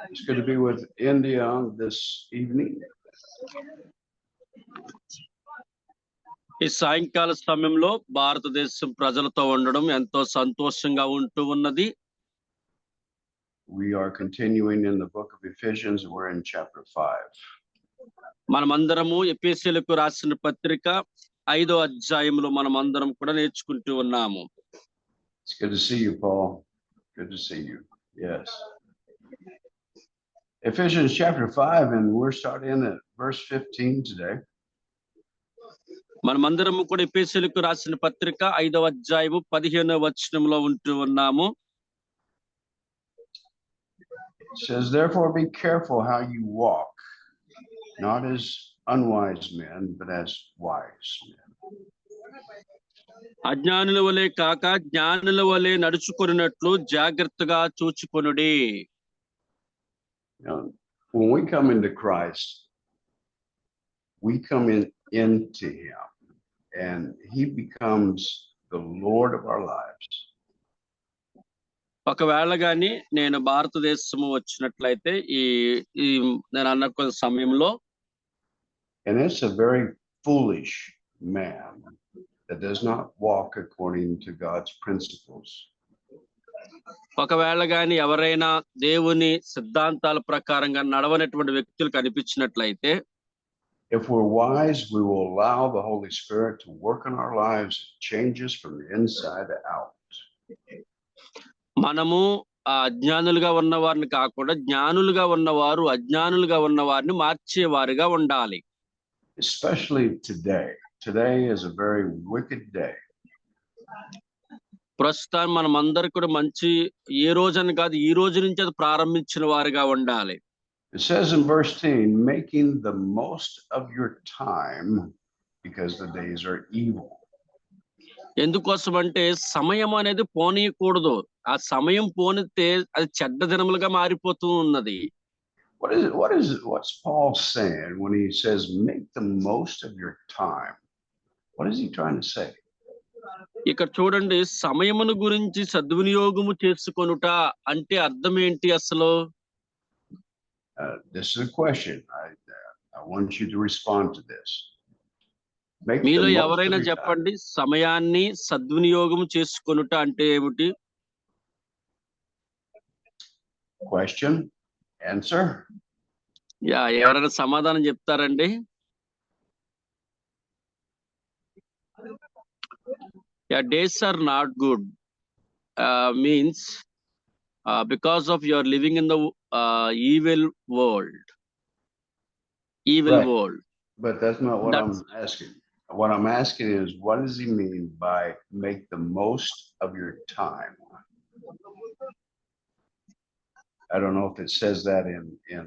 It's good to be with India this evening. ఈ సాయంకాల సమయంలో భారతదేశం ప్రజలతో ఉండడం ఎంతో సంతోషంగా ఉంటూ ఉన్నది. We are continuing in the book of Ephesians. We're in chapter 5. మనమందరము ఎఫెసీయులకు రాసిన పత్రిక 5వ అధ్యాయంలో మనమందరం కూడా నేర్చుకుంటూ ఉన్నాము. It's good to see you, Paul. Good to see you. Yes. Ephesians chapter 5, and we're starting at verse 15 today. మనమందరము కూడా ఎఫెసీయులకు రాసిన పత్రిక 5వ అధ్యాయము 15వ వచనంలో ఉంటూ ఉన్నాము. It says, therefore be careful how you walk, not as unwise men, but as wise men. అజ్ఞానుల వలె కాక జ్ఞానుల వలె నడుచుకొనున్నట్లు జాగ్రత్తగా చూచుకొనుడి. When we come into Christ, we come into him, and he becomes the Lord of our lives. ఒకవేళ గాని నేను భారతదేశము వచ్చినట్లయితే ఈ నేను అన్న కొంత సమయంలో, and it's a very foolish man that does not walk according to God's principles. ఒకవేళ గాని ఎవరైనా దేవుని సిద్ధాంతాల ప్రకారంగా నడవనటువంటి వ్యక్తులు కనిపించినట్లయితే, if we're wise, we will allow the Holy Spirit to work in our lives and change us from the inside out. మనము అజ్ఞానులుగా ఉన్న వారిని కాకుండా జ్ఞానులుగా ఉన్నవారు అజ్ఞానులుగా ఉన్న వారిని మార్చేవారుగా ఉండాలి. Especially today. Today is a very wicked day. ప్రస్తుతం మనం అందరూ కూడా మంచి ఏ రోజని కాదు ఈ రోజు నుంచి అది ప్రారంభించిన వారుగా ఉండాలి. It says in verse 10, making the most of your time because the days are evil. ఎందుకోసం అంటే సమయం అనేది పోనీయకూడదు. ఆ సమయం పోనితే అది చెడ్డ దినములుగా మారిపోతూ ఉన్నది. What's Paul saying when he says make the most of your time? What is he trying to say? ఇక్కడ చూడండి, సమయమును గురించి సద్వినియోగము చేసుకొనుట అంటే అర్థం ఏంటి అసలు? This is a question. I want you to respond to this. మీలో ఎవరైనా చెప్పండి, సమయాన్ని సద్వినియోగం చేసుకొనుట అంటే ఏమిటి? Question, answer. ఎవరైనా సమాధానం చెప్తారండి? Days are not good means because of your living in the evil world. Right. World. But that's not what I'm asking. What I'm asking is, what does he mean by make the most of your time? I don't know if it says that in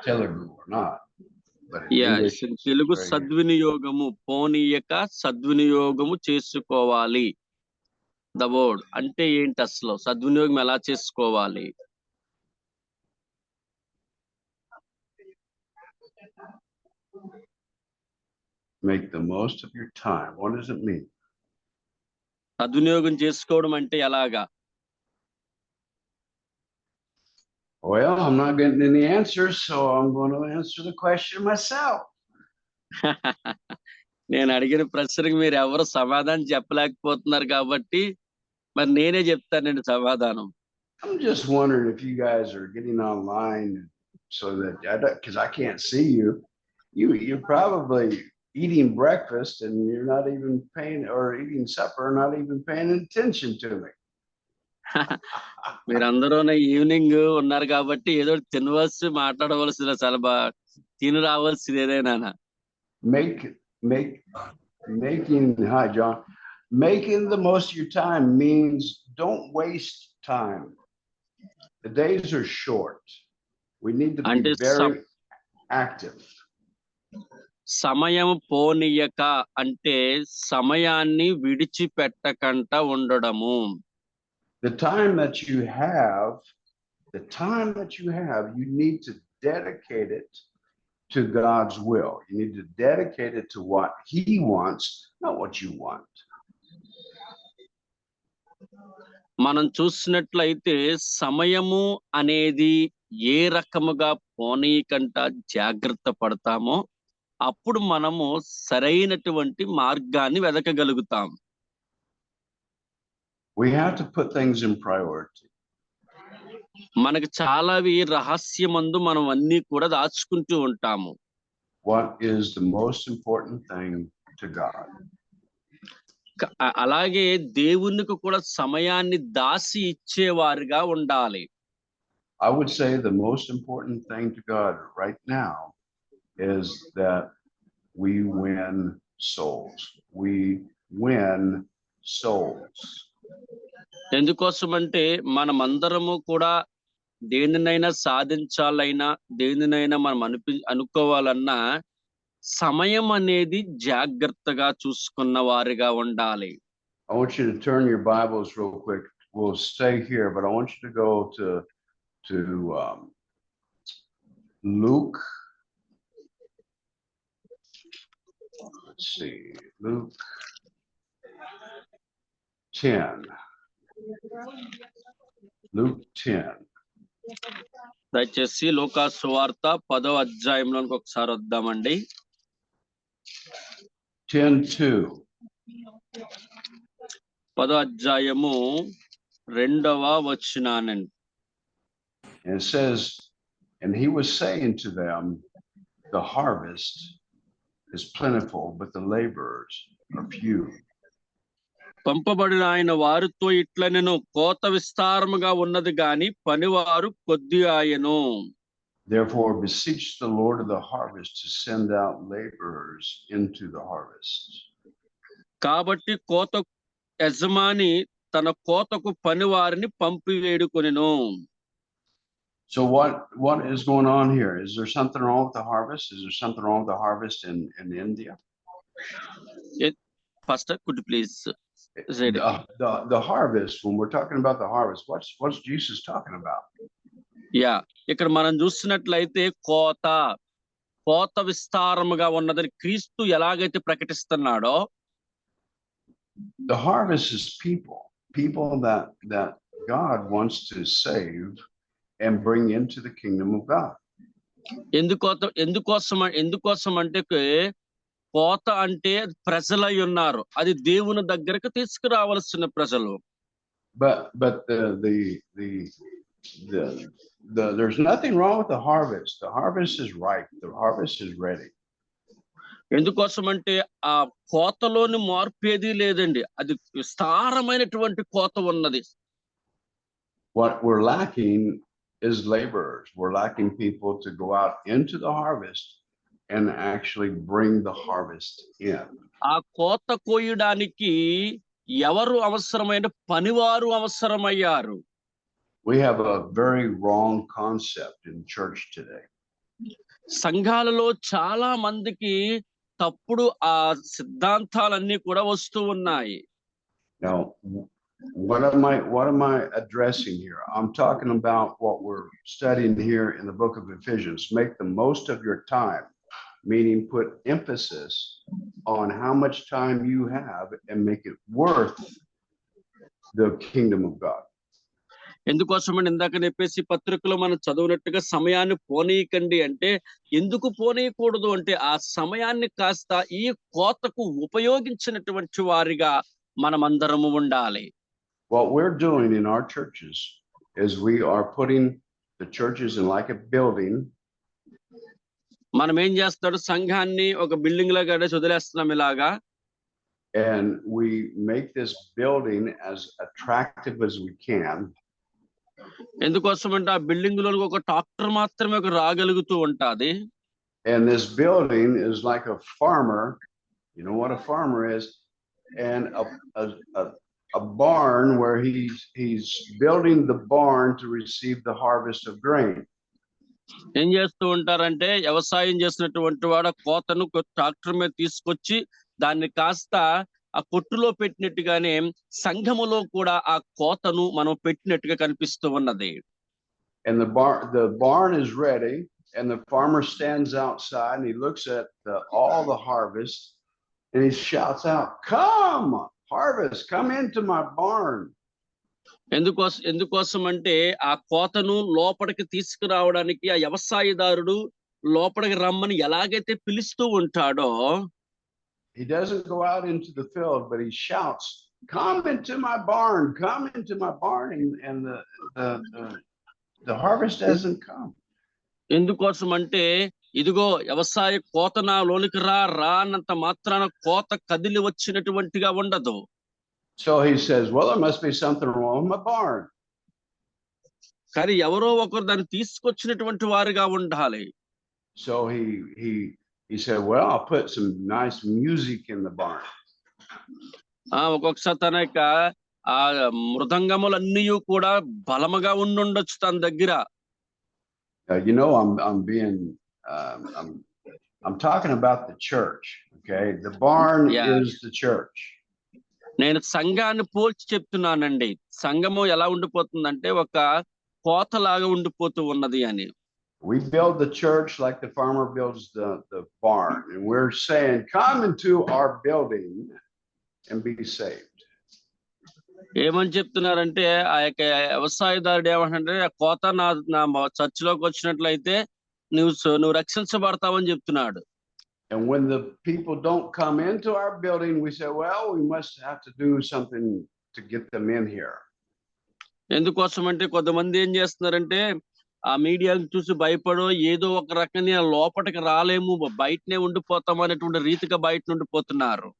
Telugu or not. But in Telugu సద్వినియోగము పోనీయక సద్వినియోగము చేసుకోవాలి. The word అంటే ఏంటి అసలు? సద్వినియోగం ఎలా చేసుకోవాలి? Make the most of your time. What does it mean? సద్వినియోగం చేసుకోవడం అంటే ఎలాగా? Well, I'm not getting any answers, so I'm going to answer the question myself. నేను అడిగిన ప్రశ్నకి మీరు ఎవరు సమాధానం చెప్పలేకపోతున్నారు కాబట్టి మరి నేనే చెప్తానండి సమాధానం. I'm just wondering if you guys are getting online so that, because I can't see you. You're probably eating breakfast and you're not even paying, or eating supper, not even paying attention to me. మీరందరూ evening ఉన్నారు కాబట్టి ఏదో తినవలసి మాట్లాడవలసిన చాలా తిని రావాల్సింది ఏదైనా. Hi John. Making the most of your time means don't waste time. The days are short. We need to be very active. సమయం పోనీయక అంటే సమయాన్ని విడిచిపెట్టకంట ఉండడము. The time that you have, you need to dedicate it to God's will. You need to dedicate it to what he wants, not what you want. మనం చూసినట్లయితే సమయము అనేది ఏ రకముగా పోనీకంట జాగ్రత్త పడతామో అప్పుడు మనము సరైనటువంటి మార్గాన్ని వెదకగలుగుతాం. We have to put things in priority. మనకు చాలావి రహస్యమందు మనం అన్ని కూడా దాచుకుంటూ ఉంటాము. What is the most important thing to God? అలాగే దేవునికి కూడా సమయాన్ని దాసి ఇచ్చేవారుగా ఉండాలి. I would say the most important thing to God right now is that we win souls. We win souls. ఎందుకోసమంటే మనమందరము కూడా దేనినైనా సాధించాలైనా దేనినైనా మనం అనుకోవాలన్నా సమయం అనేది జాగ్రత్తగా చూసుకున్న వారిగా ఉండాలి. I want you to turn your Bibles real quick. We'll stay here, but I want you to go to Luke. Let's see, Luke 10. Luke 10. దయచేసి లూకా సువార్త 10వ అధ్యాయంలోనికి ఒకసారి వద్దామండి. 10:2. 10వ అధ్యాయము 2వ వచనానండి. And it says, and he was saying to them, the harvest is plentiful, but the laborers are few. పంపబడిన ఆయన వారితో ఇట్లనెను, కోత విస్తారముగా ఉన్నది గాని పనివారు కొద్ది ఆయను. Therefore beseech the Lord of the harvest to send out laborers into the harvest. కాబట్టి కోత యజమాని తన కోతకు పనివారిని పంపివేడుకొనెను. So what is going on here? Is there something wrong with the harvest? Is there something wrong with the harvest in India? Pastor, could you please say it? The harvest, when we're talking about the harvest, what's Jesus talking about? Yeah, ఇక్కడ మనం చూసినట్లయితే కోత విస్తారముగా ఉన్నదని క్రీస్తు ఎలాగైతే ప్రకటిస్తున్నాడో, the harvest is people that God wants to save and bring into the kingdom of God. ఎందుకోసం అంటే కోత అంటే ప్రజలై ఉన్నారు, అది దేవుని దగ్గరకు తీసుకురావాల్సిన ప్రజలు. But there's nothing wrong with the harvest. The harvest is ripe. The harvest is ready. ఎందుకోసం అంటే ఆ కోతలోని మార్పు ఏదీ లేదండి, అది విస్తారమైనటువంటి కోత ఉన్నది. What we're lacking is laborers. We're lacking people to go out into the harvest and actually bring the harvest in. ఆ కోత కోయడానికి ఎవరు అవసరమైన పనివారు అవసరమయ్యారు. We have a very wrong concept in church today. సంఘాలలో చాలా మందికి తప్పుడు ఆ సిద్ధాంతాలన్నీ కూడా వస్తూ ఉన్నాయి. Now, what am I addressing here? I'm talking about what we're studying here in the book of Ephesians. Make the most of your time, meaning put emphasis on how much time you have and make it worth the kingdom of God. ఎందుకోసమని ఇందాక చెప్పేసి పత్రికలో మనం చదివినట్టుగా సమయాన్ని పోనీయకండి అంటే, ఎందుకు పోనీయకూడదు అంటే ఆ సమయాన్ని కాస్త ఈ కోతకు ఉపయోగించినటువంటి వారిగా మనమందరము ఉండాలి. What we're doing in our churches is we are putting the churches in like a building. మనం ఏం చేస్తాడు, సంఘాన్ని ఒక బిల్డింగ్ లాగా వదిలేస్తున్నాం ఇలాగా. And we make this building as attractive as we can. ఎందుకోసం అంటే ఆ బిల్డింగ్ లో ఒక ట్రాక్టర్ మాత్రమే రాగలుగుతూ ఉంటది. And this building is like a farmer. You know what a farmer is? And a barn where he's building the barn to receive the harvest of grain. ఏం చేస్తూ ఉంటారంటే వ్యవసాయం చేసినటువంటి వాడు కోతను ట్రాక్టర్ మీద తీసుకొచ్చి దాన్ని కాస్త ఆ కొట్టులో పెట్టినట్టుగానే సంఘములో కూడా ఆ కోతను మనం పెట్టినట్టుగా కనిపిస్తూ ఉన్నది. And the barn is ready, and the farmer stands outside and he looks at all the harvest and he shouts out, "Come, harvest, come into my barn." ఎందుకోసం అంటే ఆ కోతను లోపలికి తీసుకురావడానికి ఆ వ్యవసాయదారుడు లోపలికి రమ్మని ఎలాగైతే పిలుస్తూ ఉంటాడో, he doesn't go out into the field, but he shouts, "Come into my barn! Come into my barn!" And the harvest doesn't come. ఎందుకోసం అంటే ఇదిగో వ్యవసాయ కోత నా లోనికి రా అన్నంత మాత్రాన కోత కదిలి వచ్చినటువంటిగా ఉండదు. So he says, "Well, there must be something wrong with my barn." కానీ ఎవరో ఒకరు దాన్ని తీసుకొచ్చినటువంటి వారుగా ఉండాలి. So he said, "Well, I'll put some nice music in the barn." ఒక్కొక్కసారి తన యొక్క ఆ మృదంగములన్నీ కూడా బలముగా ఉండుండొచ్చు తన దగ్గర. You know, I'm talking about the church. Okay, the barn is the church. నేను సంఘాన్ని పోల్చి చెప్తున్నానండి. సంఘము ఎలా ఉండిపోతుందంటే ఒక కోతలాగా ఉండిపోతూ ఉన్నది అని. We build the church like the farmer builds the barn, and we're saying, "Come into our building and be saved." ఏమని చెప్తున్నారంటే ఆ యొక్క వ్యవసాయదారుడు ఏమంటే ఆ కోత నా చర్చిలోకి వచ్చినట్లయితే నువ్వు రక్షించబడతావని చెప్తున్నాడు. And when the people don't come into our building, we say, "Well, we must have to do something to get them in here." ఎందుకోసం అంటే కొంతమంది ఏం చేస్తున్నారంటే ఆ మీడియాని చూసి భయపడో ఏదో ఒక రకంగా లోపలికి రాలేము, బయటనే ఉండిపోతాం అనేటువంటి రీతిగా బయట ఉండిపోతున్నారు.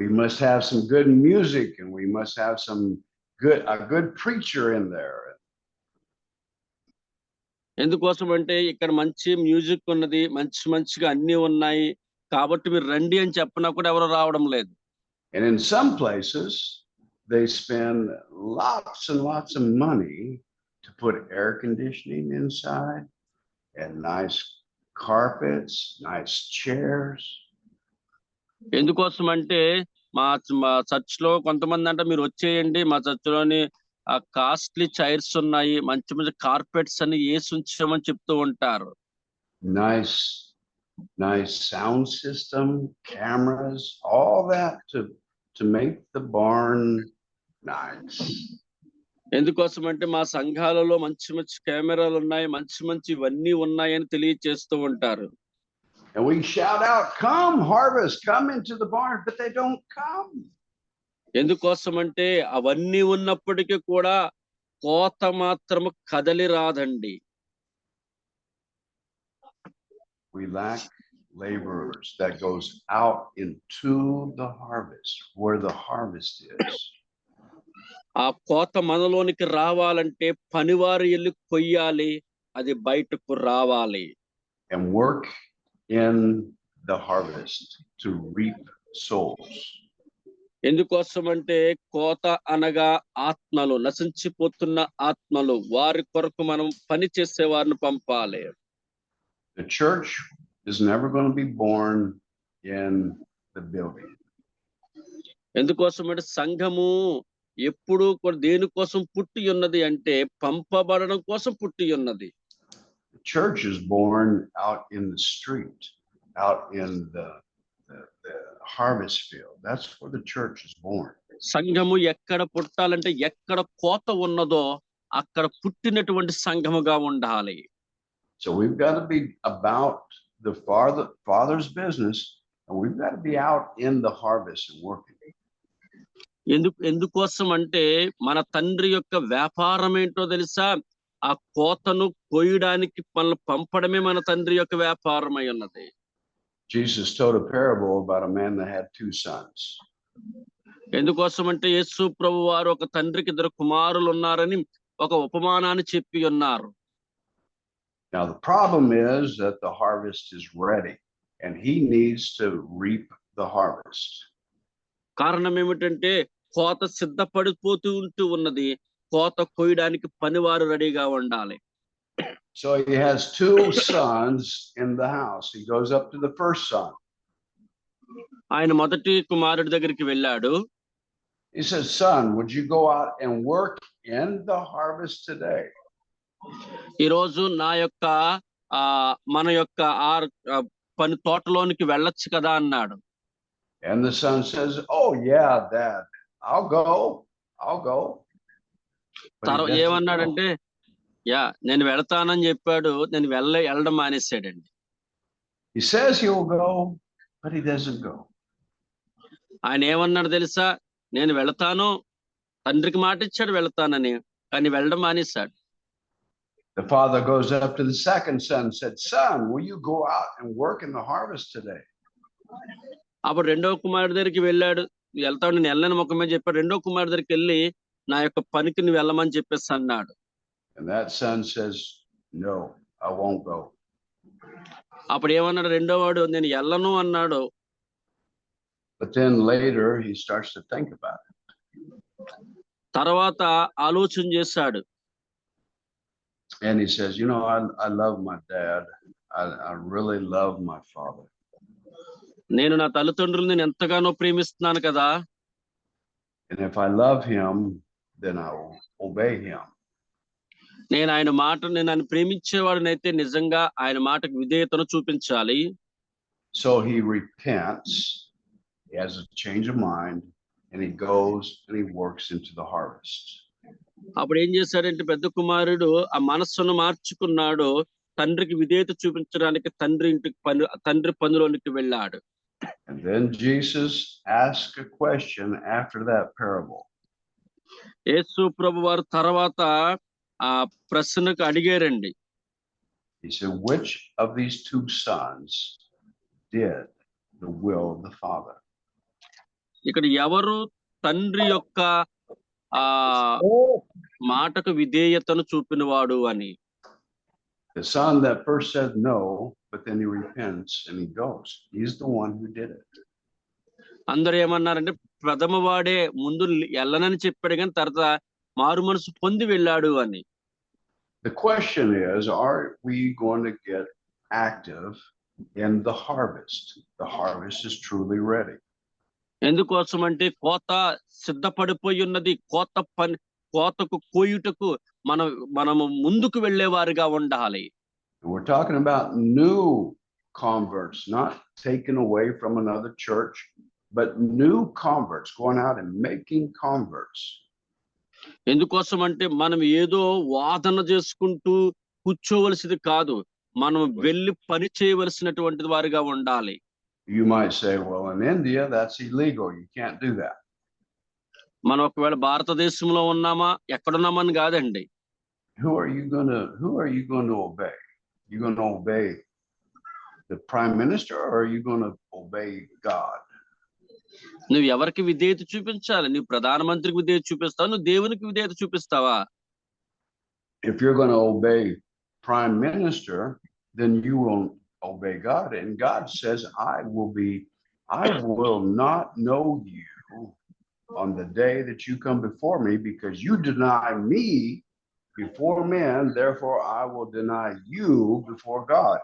We must have some good music, and we must have a good preacher in there. ఎందుకోసం అంటే ఇక్కడ మంచి మ్యూజిక్ ఉన్నది, మంచిగా అన్ని ఉన్నాయి కాబట్టి మీరు రండి అని చెప్పినా కూడా ఎవరు రావడం లేదు. And in some places they spend lots and lots of money to put air conditioning inside and nice carpets, nice chairs. ఎందుకోసం అంటే మా చర్చ్ లో కొంతమంది అంటే మీరు వచ్చేయండి, మా చర్చ్ లోని కాస్ట్లీ చైర్స్ ఉన్నాయి, మంచి కార్పెట్స్ అని వేసి ఉంచామని చెప్తూ ఉంటారు. Nice sound system, cameras, all that to make the barn nice. ఎందుకోసం అంటే మా సంఘాలలో మంచి కెమెరాలు ఉన్నాయి, మంచి ఇవన్నీ ఉన్నాయని తెలియజేస్తూ ఉంటారు. And we shout out, "Come harvest, come into the barn," but they don't come. ఎందుకోసం అంటే అవన్నీ ఉన్నప్పటికీ కూడా కోత మాత్రము కదలి రాదండి. We lack laborers that goes out into the harvest, where the harvest is. ఆ కోత మనలోనికి రావాలంటే పనివారు వెళ్ళి కొయ్యాలి, అది బయటకు రావాలి. And work in the harvest to reap souls. ఎందుకోసం అంటే కోత అనగా ఆత్మలు, నశించిపోతున్న ఆత్మలు, వారి కొరకు మనం పని చేసే వారిని పంపాలి. The church is never going to be born in the building. ఎందుకోసం అంటే సంఘము ఎప్పుడు దేనికోసం పుట్టి ఉన్నది అంటే పంపబడడం కోసం పుట్టి ఉన్నది. The church is born out in the street, out in the harvest field. That's where the church is born. సంఘము ఎక్కడ పుట్టాలంటే ఎక్కడ కోత ఉన్నదో అక్కడ పుట్టినటువంటి సంఘముగా ఉండాలి. So we've got to be about the Father's business, and we've got to be out in the harvest and working. ఎందుకోసం అంటే మన తండ్రి యొక్క వ్యాపారం ఏంటో తెలుసా? ఆ కోతను కోయడానికి మనల్ని పంపడమే మన తండ్రి యొక్క వ్యాపారం అయి ఉన్నది. Jesus told a parable about a man that had 2 sons. ఎందుకోసం అంటే యేసు ప్రభు వారు ఒక తండ్రికి 2 కుమారులు ఉన్నారని ఒక ఉపమానాన్ని చెప్పి ఉన్నారు. Now the problem is that the harvest is ready and he needs to reap the harvest. కారణం ఏమిటంటే కోత సిద్ధపడిపోతూ ఉన్నది, కోత కోయడానికి పనివారు రెడీగా ఉండాలి. So he has 2 sons in the house. He goes up to the first son. ఆయన మొదటి కుమారుడి దగ్గరికి వెళ్ళాడు. He says, "Son, would you go out and work in the harvest today?" ఈ రోజు మన యొక్క పని తోటలోనికి వెళ్ళొచ్చు కదా అన్నాడు. And the son says, "Oh yeah, Dad, I'll go. But he doesn't go. ఏమన్నాడంటే నేను వెళతానని చెప్పాడు, నేను వెళ్ళడం మానేశాడండి. He says he will go, but he doesn't go. ఆయన ఏమన్నాడు తెలుసా? నేను వెళతాను, తండ్రికి మాట ఇచ్చాడు వెళతానని, కానీ వెళ్ళడం మానేశాడు. The father goes up to the second son and said, "Son, will you go out and work in the harvest today?" అప్పుడు రెండవ కుమారుడి దగ్గరికి వెళ్ళాడు. వెళ్తాడు, నేను వెళ్ళని ముఖం మీద చెప్పాడు. రెండో కుమారుడి దగ్గరికి వెళ్ళి నా యొక్క పనికి నువ్వు వెళ్ళమని చెప్పేసి అన్నాడు. And that son says, "No, I won't go." అప్పుడు ఏమన్నాడు రెండో వాడు? నేను వెళ్ళను అన్నాడు. But then later he starts to think about it. తర్వాత ఆలోచన చేశాడు. And he says, "You know, I love my dad. I really love my father. నేను నా తల్లిదండ్రులను నేను ఎంతగానో ప్రేమిస్తున్నాను కదా. And if I love him, then I will obey him." నేను ఆయన ప్రేమించేవాడినైతే నిజంగా ఆయన మాటకు విధేయతను చూపించాలి. So he repents, he has a change of mind, and he goes and he works into the harvest. అప్పుడు ఏం చేశాడంటే పెద్ద కుమారుడు ఆ మనస్సును మార్చుకున్నాడు. తండ్రికి విధేయత చూపించడానికి తండ్రి పనిలోనికి వెళ్ళాడు. And then Jesus asked a question after that parable. యేసు ప్రభు వారు తర్వాత ఆ ప్రశ్నకు అడిగారండి. He said, "Which of these two sons did the will of the father?" ఇక్కడ ఎవరు తండ్రి యొక్క ఆ మాటకు విధేయతను చూపినవాడు అని. The son that first said no, but then he repents and he goes. He's the one who did it. అందరూ ఏమన్నారంటే ప్రథమ వాడే ముందు వెళ్ళనని చెప్పాడు, కానీ తర్వాత మారు మనసు పొంది వెళ్ళాడు అని. The question is, are we going to get active in the harvest? The harvest is truly ready. ఎందుకోసం అంటే కోత సిద్ధపడిపోయి ఉన్నది. కోతకు కోయుటకు మనము ముందుకు వెళ్ళేవారుగా ఉండాలి. We're talking about new converts, not taken away from another church, but new converts going out and making converts. ఎందుకోసం అంటే మనం ఏదో వాదన చేసుకుంటూ కూర్చోవలసింది కాదు, మనం వెళ్ళి పని చేయవలసినటువంటి వారిగా ఉండాలి. You might say, "Well, in India, that's illegal. You can't do that." మనం ఒకవేళ భారతదేశంలో ఉన్నామా ఎక్కడున్నామని కాదండి. Who are you going to obey? You going to obey the prime minister, or are you going to obey God? నువ్వు ఎవరికి విధేయత చూపించాలి? నువ్వు ప్రధానమంత్రికి విధేయత చూపిస్తావా? నువ్వు దేవునికి విధేయత చూపిస్తావా? If you're going to obey prime minister, then you won't obey God. And God says, I will not know you on the day that you come before me, because you deny me before men, therefore I will deny you before God.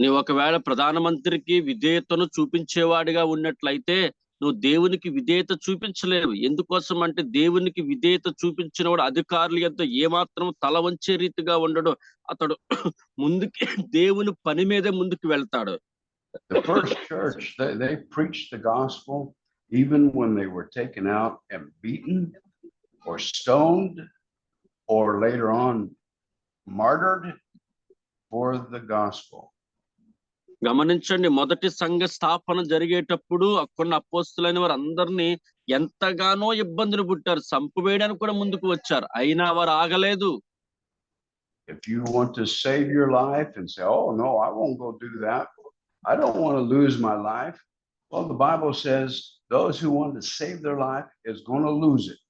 నువ్వు ఒకవేళ ప్రధానమంత్రికి విధేయతను చూపించేవాడిగా ఉన్నట్లయితే నువ్వు దేవునికి విధేయత చూపించలేవు. ఎందుకోసం అంటే దేవునికి విధేయత చూపించిన వాడు అధికారులు యొద్ద ఏమాత్రం తల వంచే రీతిగా ఉండడు. అతడు ముందుకి దేవుని పని మీదే ముందుకు వెళ్తాడు. The first church, they preached the gospel even when they were taken out and beaten or stoned or later on martyred for the gospel. గమనించండి, మొదటి సంఘ స్థాపన జరిగేటప్పుడు అక్కడ అపోస్తులైన వారు అందరినీ ఎంతగానో ఇబ్బందులు పుట్టారు, చంపివేయడానికి కూడా ముందుకు వచ్చారు, అయినా వారు ఆగలేదు. If you want to save your life and say, "Oh no, I won't go do that. I don't want to lose my life." Well, the Bible says those who want to save their life is going to lose it.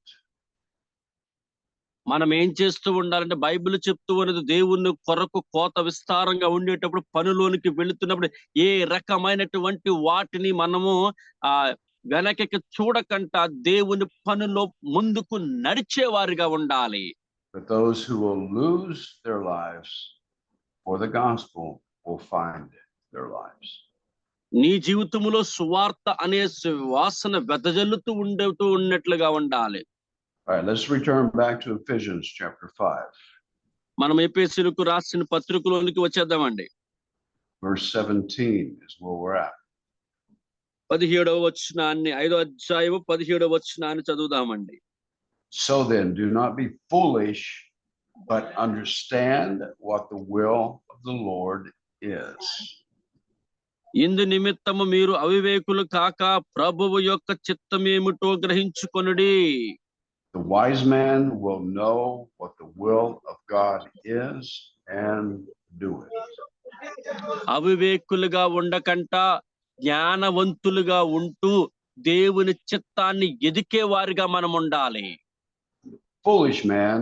మనం ఏం చేస్తూ ఉండాలంటే Bible చెప్తూ ఉన్నది, దేవుని కొరకు కోత విస్తారంగా ఉండేటప్పుడు పనిలోనికి వెళుతున్నప్పుడు ఏ రకమైనటువంటి వాటిని మనము వెనకకి చూడకంట దేవుని పనిలో ముందుకు నడిచేవారిగా ఉండాలి. But those who will lose their lives for the gospel will find their lives. నీ జీవితంలో సువార్త అనే వాసన వెదజల్లుతూ ఉన్నట్లుగా ఉండాలి. All right, let's return back to Ephesians chapter 5. మనం ఎఫెసీయులకు రాసిన పత్రికలోనికి వచ్చేద్దామండి. Verse 17 is where we're at. 17వ వచనాన్ని 5వ అధ్యాయము 17వ వచనాన్ని చదువుదామండి. So then, do not be foolish, but understand what the will of the Lord is. ఇందు నిమిత్తము మీరు అవివేకులు కాక ప్రభువు యొక్క చిత్తమేమిటో గ్రహించుకొనుడి. The wise man will know what the will of God is and do it. అవివేకులుగా ఉండకంట జ్ఞానవంతులుగా ఉంటూ దేవుని చిత్తాన్ని ఎదికే వారిగా మనం ఉండాలి. Foolish man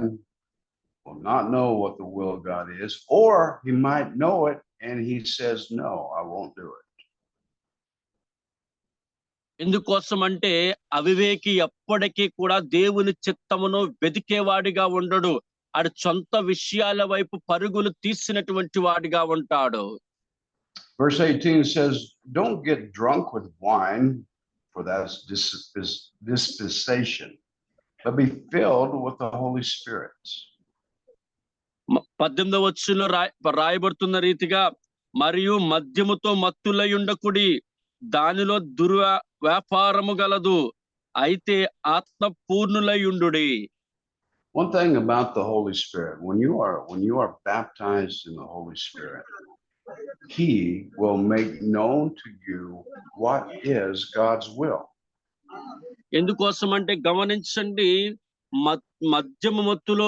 will not know what the will of God is, or he might know it and he says, no, I won't do it. ఎందుకోసం అంటే అవివేకి ఎప్పటికీ కూడా దేవుని చిత్తమును వెతికేవాడిగా ఉండడు. ఆడు సొంత విషయాల వైపు పరుగులు తీసినటువంటి వాడిగా ఉంటాడు. Verse 18 says, don't get drunk with wine, for that's dispensation, but be filled with the Holy Spirit. 18వ వచనంలో రాయబడుతున్న రీతిగా మరియు మద్యముతో మత్తులై ఉండకుడి, దానిలో దుర్వ్యాపారము గలదు, అయితే ఆత్మ పూర్ణులై ఉండుడి. One thing about the Holy Spirit, when you are baptized in the Holy Spirit, he will make known to you what is God's will. ఎందుకోసం అంటే గమనించండి, మద్యము మత్తులై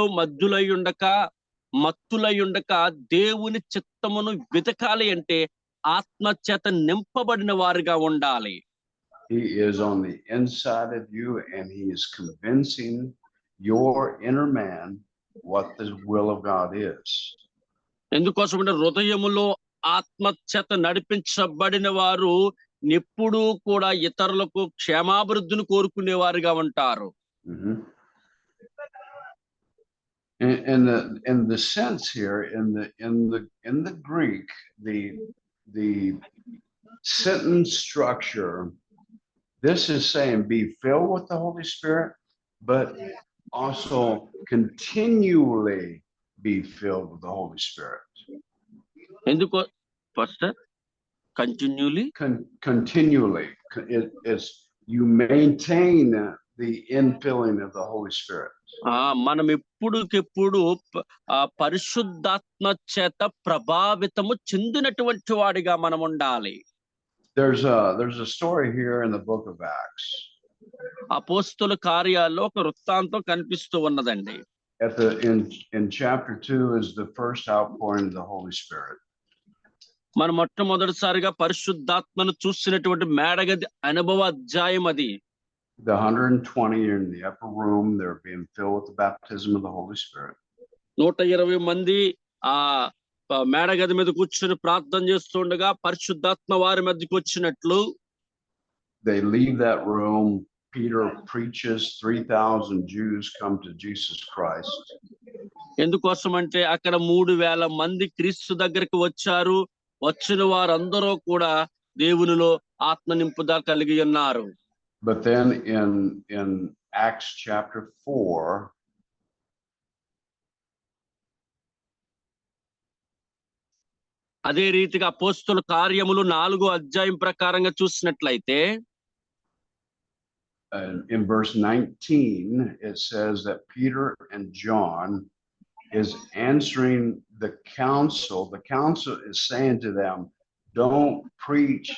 ఉండక దేవుని చిత్తమును వెతకాలి అంటే ఆత్మ చేత నింపబడిన వారిగా ఉండాలి. He is on the inside of you and he is convincing your inner man what the will of God is. ఎందుకోసం అంటే హృదయములో ఆత్మ చేత నడిపించబడిన వారు ఎప్పుడూ కూడా ఇతరులకు క్షేమాభివృద్ధిని కోరుకునే వారిగా ఉంటారు. In the sense here, in the Greek, the sentence structure, this is saying be filled with the Holy Spirit, but also continually be filled with the Holy Spirit. ఎందుకో first continually it is you maintain the infilling of the Holy Spirit. మనం ఎప్పుడుకెప్పుడు పరిశుద్ధాత్మ చేత ప్రభావితము చెందినటువంటి వాడిగా మనం ఉండాలి. There's a story here in the book of Acts. అపోస్తలుల కార్యాల్లో ఒక వృత్తాంతం కనిపిస్తూ ఉన్నదండి. In chapter 2 is the first outpouring of the Holy Spirit. మనం మొట్టమొదటిసారిగా పరిశుద్ధాత్మను చూసినటువంటి మేడగది అనుభవ అధ్యాయం అది. The 120 in the upper room, they're being filled with the baptism of the Holy Spirit. 120 మంది ఆ మేడగది మీద కూర్చొని ప్రార్థన చేస్తుండగా పరిశుద్ధాత్మ వారి మధ్యకి వచ్చినట్లు. They leave that room. Peter preaches, 3,000 Jews come to Jesus Christ. ఎందుకోసం అంటే అక్కడ 3,000 మంది క్రీస్తు దగ్గరికి వచ్చారు. వచ్చిన వారందరూ కూడా దేవునిలో ఆత్మ నింపుదల కలిగి ఉన్నారు. But then in Acts chapter 4, అదే రీతిగా అపోస్తలుల కార్యములు 4వ అధ్యాయం ప్రకారంగా చూసినట్లయితే in verse 19 it says that Peter and John is answering the council. The council is saying to them, don't preach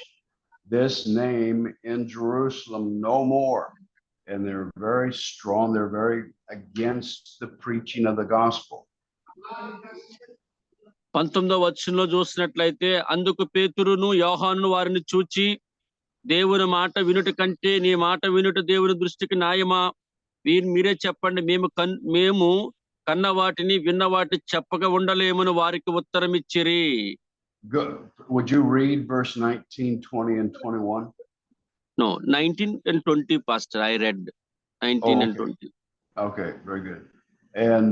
this name in Jerusalem no more. And they're very strong. They're very against the preaching of the gospel. 19వ వచనంలో చూసినట్లయితే అందుకు పేతురును యోహాను వారిని చూచి, దేవుని మాట వినుట కంటే నీ మాట వినుట దేవుని దృష్టికి న్యాయమా? మీరే చెప్పండి, మేము కన్న వాటిని విన్న వాటి చెప్పగా ఉండలేమని వారికి ఉత్తరం ఇచ్చిరి. Would you read verse 19, 20 and 21? No, 19 and 20, Pastor. I read 19 and 20. Okay, very good. And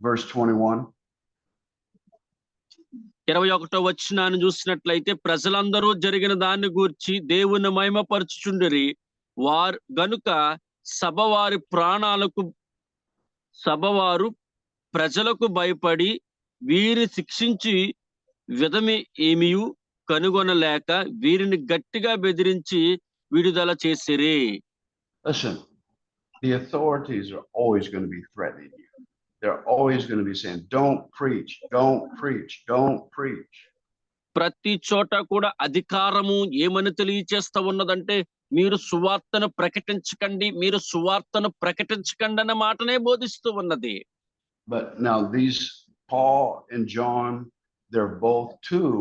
verse 21. 21వ వచనాన్ని చూసినట్లయితే ప్రజలందరూ జరిగిన దాన్ని గూర్చి దేవుని మహిమపరచుచుండిరి. వారు గనుక సభవారు ప్రజలకు భయపడి వీరి శిక్షించి విధమి ఏమియు కనుగొనలేక వీరిని గట్టిగా బెదిరించి విడుదల చేసిరి. Listen, the authorities are always going to be threatening you. They're always going to be saying, don't preach, don't preach, don't preach. ప్రతి చోట కూడా అధికారము ఏమని తెలియచేస్తా ఉన్నదంటే మీరు సువార్తను ప్రకటించకండి, మీరు సువార్తను ప్రకటించకండి అన్న మాటనే బోధిస్తూ ఉన్నది. But now these Paul and John, they're both two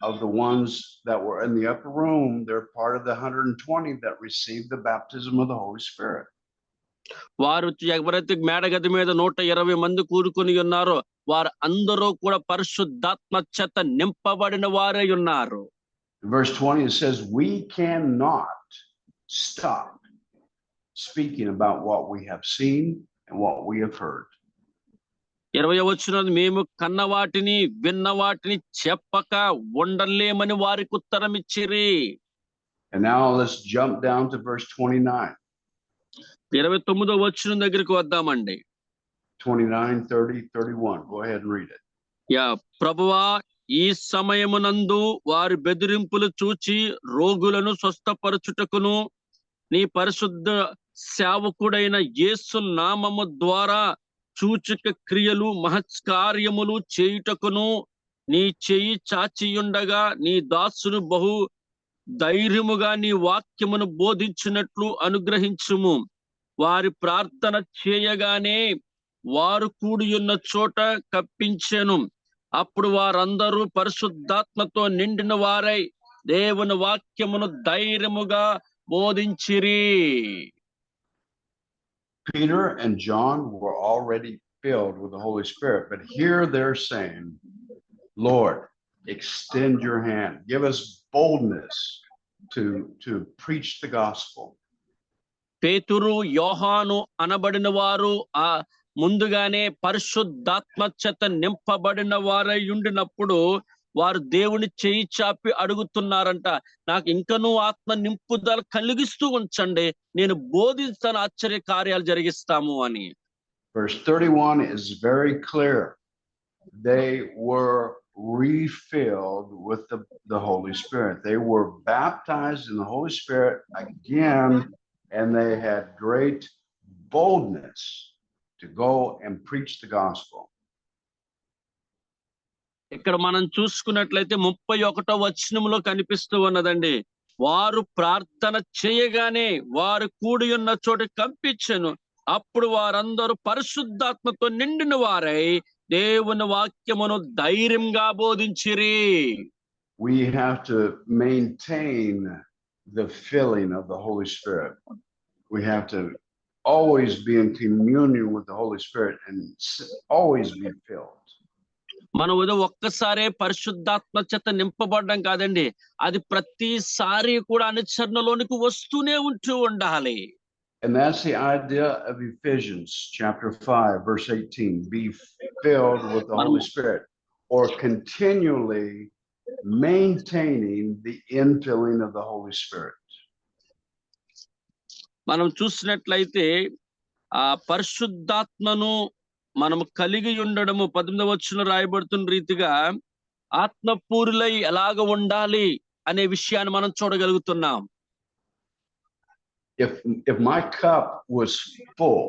of the ones that were in the upper room. They're part of the 120 that received the baptism of the Holy Spirit. వారు ఎవరైతే మేడగది మీద 120 మంది కూడుకొని ఉన్నారో వారు అందరూ కూడా పరిశుద్ధాత్మ చేత నింపబడిన వారై ఉన్నారు. In verse 20 it says, we cannot stop speaking about what we have seen and what we have heard. 20వ వచనం, మేము కన్న వాటిని విన్న వాటిని చెప్పక ఉండలేమని వారికి ఉత్తరం ఇచ్చిరి. And now let's jump down to verse 29. 29వ వచనం దగ్గరికి వద్దామండి. 29, 30, 31. Go ahead and read it. ప్రభువా, ఈ సమయమునందు వారి బెదిరింపులు చూచి రోగులను స్వస్థపరచుటకును నీ పరిశుద్ధ సేవకుడైన యేసు నామము ద్వారా సూచక క్రియలు మహత్కార్యములు చేయుటకును నీ చెయ్యి చాచియుండగా నీ దాసును బహు ధైర్యముగా నీ వాక్యమును బోధించినట్లు అనుగ్రహించుము. వారి ప్రార్థన చేయగానే వారు కూడి ఉన్న చోట కప్పించెను. అప్పుడు వారందరూ పరిశుద్ధాత్మతో నిండిన వారై దేవుని వాక్యమును ధైర్యముగా బోధించిరి. Peter and John were already filled with the Holy Spirit, but here they're saying, Lord, extend your hand, give us boldness to preach the gospel. పేతురు, యోహాను అనబడిన వారు ఆ ముందుగానే పరిశుద్ధాత్మ చేత నింపబడిన వారై ఉండినప్పుడు వారు దేవుని చేయి చాపి అడుగుతున్నారంట, నాకు ఇంకనూ ఆత్మ నింపుదల కలిగిస్తూ ఉంచండి, నేను బోధిస్తాను, ఆశ్చర్య కార్యాలు జరిగిస్తాము అని. Verse 31 is very clear. They were refilled with the Holy Spirit. They were baptized in the Holy Spirit again, and they had great boldness to go and preach the gospel. ఇక్కడ మనం చూసుకున్నట్లయితే 31వ వచనంలో కనిపిస్తూ ఉన్నదండి, వారు ప్రార్థన చేయగానే వారు కూడి ఉన్న చోట కంపించెను. అప్పుడు వారందరూ పరిశుద్ధాత్మతో నిండిన వారై దేవుని వాక్యమును ధైర్యంగా బోధించిరి. We have to maintain the filling of the Holy Spirit. We have to always be in communion with the Holy Spirit and always be filled. మనం ఒక్కసారే పరిశుద్ధాత్మ చేత నింపబడడం కాదండి, అది ప్రతిసారి కూడా అనుసరణలోనికి వస్తూనే ఉండాలి. And that's the idea of Ephesians chapter 5 verse 18, be filled with the Holy Spirit, or continually maintaining the infilling of the Holy Spirit. మనం చూసినట్లయితే ఆ పరిశుద్ధాత్మను మనం కలిగి ఉండడము 18వ వచనంలో రాయబడుతున్న రీతిగా ఆత్మపూరులై ఎలాగ ఉండాలి అనే విషయాన్ని మనం చూడగలుగుతున్నాం. If my cup was full,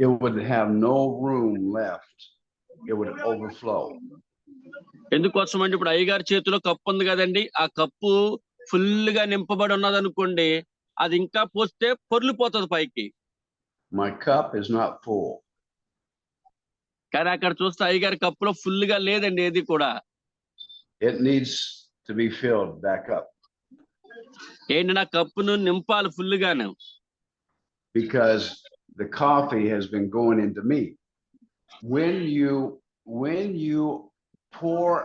it would have no room left. It would overflow. ఎందుకోసం అంటే ఇప్పుడు అయ్యగారి చేతిలో కప్పు ఉంది కదండి, ఆ కప్పు ఫుల్ గా నింపబడి ఉన్నది అనుకోండి, అది ఇంకా పోస్తే పొర్లిపోతుంది పైకి. My cup is not full. కానీ అక్కడ చూస్తే అయ్యగారి కప్పులో ఫుల్ గా లేదండి ఏది కూడా. It needs to be filled back up. ఏంటి, నా కప్పును నింపాలి ఫుల్ గాను. Because the coffee has been going into me. When you pour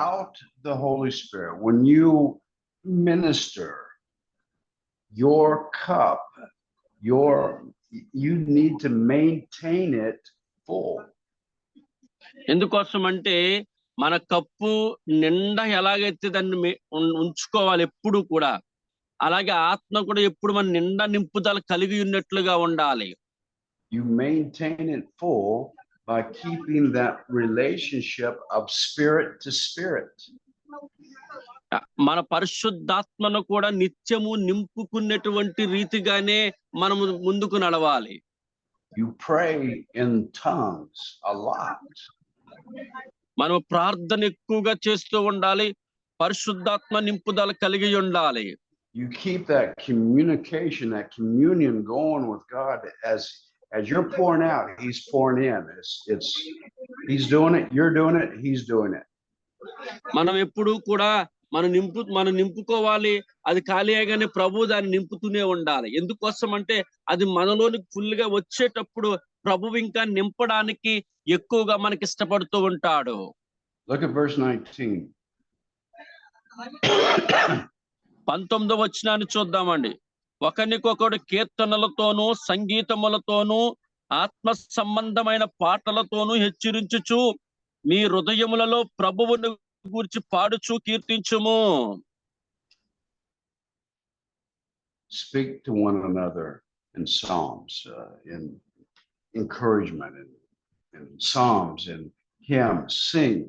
out the Holy Spirit, when you minister, your cup, you need to maintain it full. ఎందుకోసం అంటే మన cup నిండా ఎలాగైతే దాన్ని ఉంచుకోవాలి ఎప్పుడు కూడా, అలాగే ఆత్మ కూడా ఎప్పుడు మన నిండా నింపుదల కలిగి ఉన్నట్లుగా ఉండాలి. You maintain it full by keeping that relationship of spirit to spirit. మన పరిశుద్ధాత్మను కూడా నిత్యము నింపుకున్నటువంటి రీతిగానే మనము ముందుకు నడవాలి. You pray in tongues a lot. మనం ప్రార్థన ఎక్కువగా చేస్తూ ఉండాలి. పరిశుద్ధాత్మ నింపుదల కలిగి ఉండాలి. You keep that communication, that communion going with God as you're pouring out, he's pouring in. He's doing it, you're doing it, he's doing it. మనం ఎప్పుడు కూడా మనం నింపుకోవాలి. అది ఖాళీ అయ్యగానే ప్రభు దాన్ని నింపుతూనే ఉండాలి. ఎందుకోసం అంటే అది మనలోనికి ఫుల్ గా వచ్చేటప్పుడు ప్రభువు ఇంకా నింపడానికి ఎక్కువగా మనకి ఇష్టపడుతూ ఉంటాడు. Look at verse 19. 19వ వచనాన్ని చూద్దామండి. ఒకనికొకడు కీర్తనలతోనూ సంగీతములతోనూ ఆత్మ సంబంధమైన పాటలతోనూ హెచ్చరించుచు మీ హృదయములలో ప్రభువును గూర్చి పాడుచు కీర్తించుము. Speak to one another in psalms, in encouragement, in psalms, in hymns, sing.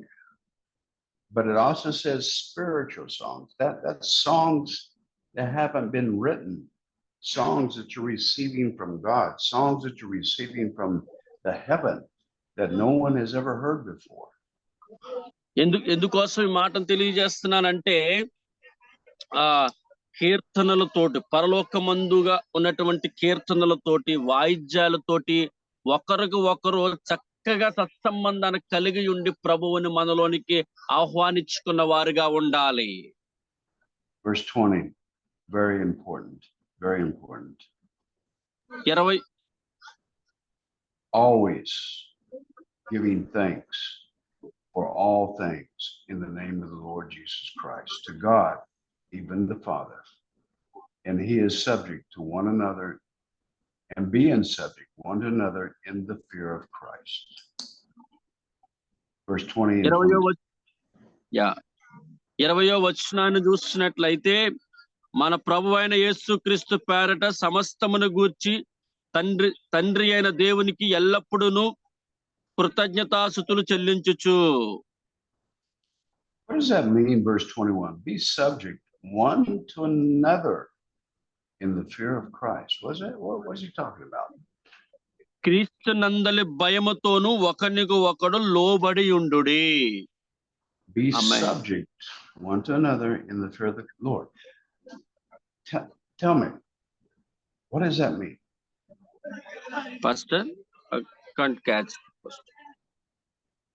But it also says spiritual songs. That's songs that haven't been written, songs that you're receiving from God, songs that you're receiving from the heaven that no one has ever heard before. ఎందుకోసం ఈ మాటను తెలియజేస్తున్నానంటే కీర్తనలతోటి పరలోకమందుగా ఉన్నటువంటి కీర్తనలతోటి వాయిద్యాలతోటి ఒకరికి ఒకరు చక్కగా సత్సంబంధాన్ని కలిగి ఉండి ప్రభువుని మనలోనికి ఆహ్వానించుకున్న వారుగా ఉండాలి. Verse 20, very important, very important. 20 Always giving thanks for all things in the name of the Lord Jesus Christ, to God, even the Father. And he is subject to one another and being subject one to another in the fear of Christ. Verse 20 and 20. 20వ వచనాన్ని చూసినట్లయితే మన ప్రభువైన యేసుక్రీస్తు పేరట సమస్తమును గూర్చి తండ్రి అయిన దేవునికి ఎల్లప్పుడూ కృతజ్ఞతాస్తుతులు చెల్లించుచు. What does that mean, verse 21? Be subject one to another in the fear of Christ. What was he talking about? క్రీస్తు నందలి భయముతోను ఒకనికి ఒకడు లోబడి ఉండుడి. Be subject one to another in the fear of the Lord. Tell me, what does that mean? Pastor, I can't catch.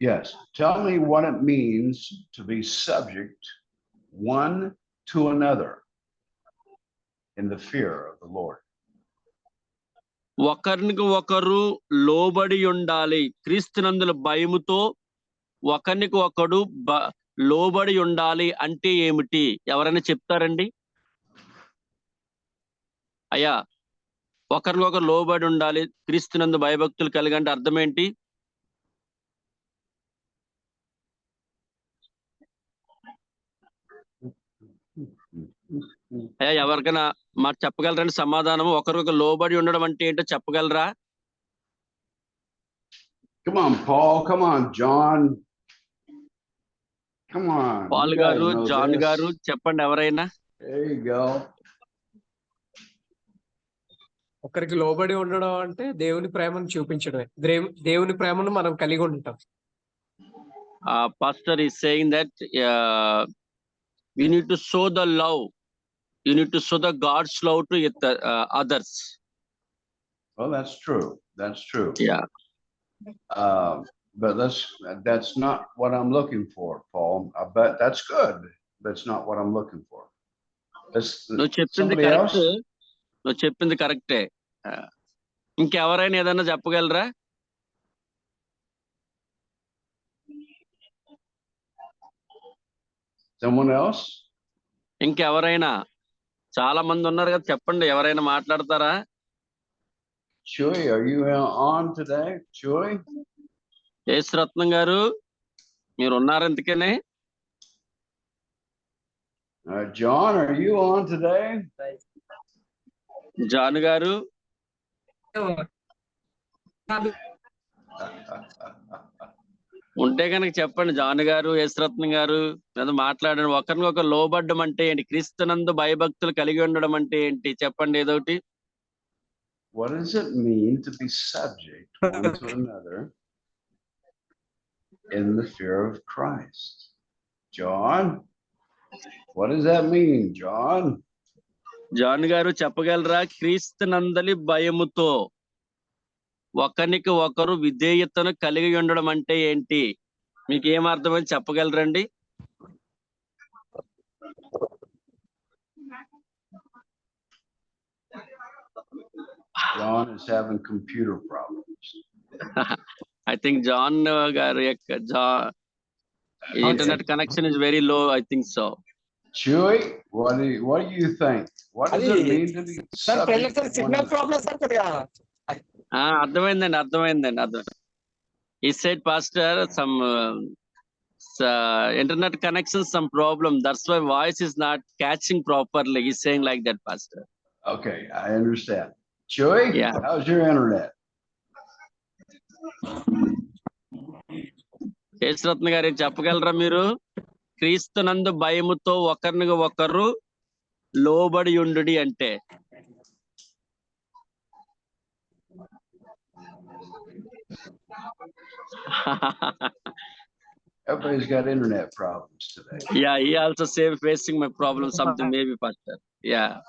Yes, tell me what it means to be subject one to another in the fear of the Lord. ఒకరికి ఒకరు లోబడి ఉండాలి. క్రీస్తునందుల భయముతో ఒకరికి ఒకడు లోబడి ఉండాలి అంటే ఏమిటి? ఎవరైనా చెప్తారండి? అయ్యా, ఒకరికొకరు లోబడి ఉండాలి, క్రీస్తునందు భయభక్తులు కలిగంటే అర్థం ఏంటి? అయ్యా, ఎవరికైనా మాకు చెప్పగలరండి సమాధానము? ఒకరికొకరు లోబడి ఉండడం అంటే ఏంటో చెప్పగలరా? Come on, Paul. Come on, John. Come on. Paul గారు, జాన్ గారు చెప్పండి ఎవరైనా. There you go. ఒకరికి లోబడి ఉండడం అంటే దేవుని ప్రేమను చూపించడమే. దేవుని ప్రేమను మనం కలిగి ఉంటాం. Pastor is saying that we need to show the love. You need to show the God's love to others. Well, that's true. That's true. Yeah. But that's not what I'm looking for, Paul. But that's good. But it's not what I'm looking for. నువ్వు చెప్పింది కరెక్టే. ఇంకెవరైనా ఏదైనా చెప్పగలరా? Someone else? ఇంకెవరైనా? చాలా మంది ఉన్నారు కదా, చెప్పండి, ఎవరైనా మాట్లాడతారా? Joy, are you on today? Joy? Yesuratnam గారు మీరు ఉన్నారు ఎందుకనే? John, are you on today? John గారు? ఉంటే కనుక చెప్పండి జాన్ గారు, యశ్రత్న గారు, ఏదో మాట్లాడండి. ఒకరినొకరు లోబడ్డం అంటే ఏంటి? క్రీస్తునందు భయభక్తులు కలిగి ఉండడం అంటే ఏంటి? చెప్పండి ఏదోటి. What does it mean to be subject one to another in the fear of Christ? John, what does that mean, John? John గారు చెప్పగలరా? క్రీస్తునందలి భయముతో ఒకరికి ఒకరు విధేయతను కలిగి ఉండడం అంటే ఏంటి? మీకు ఏం అర్థమని చెప్పగలరండి? John is having computer problems. I think John గారు యొక్క internet connection is very low. I think so. Chewy, what do you think? What does it mean to be subject to one signal another? Problem sir కొద్దిగా. అర్థమైందండి. He said, Pastor, some internet connection, some problem. That's why voice is not catching properly. He's saying like that, Pastor. Okay, I understand. Chewy, Yeah. how's your internet? యశ్రత్న గారు చెప్పగలరా మీరు? క్రీస్తునందు భయముతో ఒకరిని ఒకరు లోబడి ఉండుడి అంటే Everybody's got internet problems today. Yeah, he also say facing my problem something maybe, Pastor. Yeah.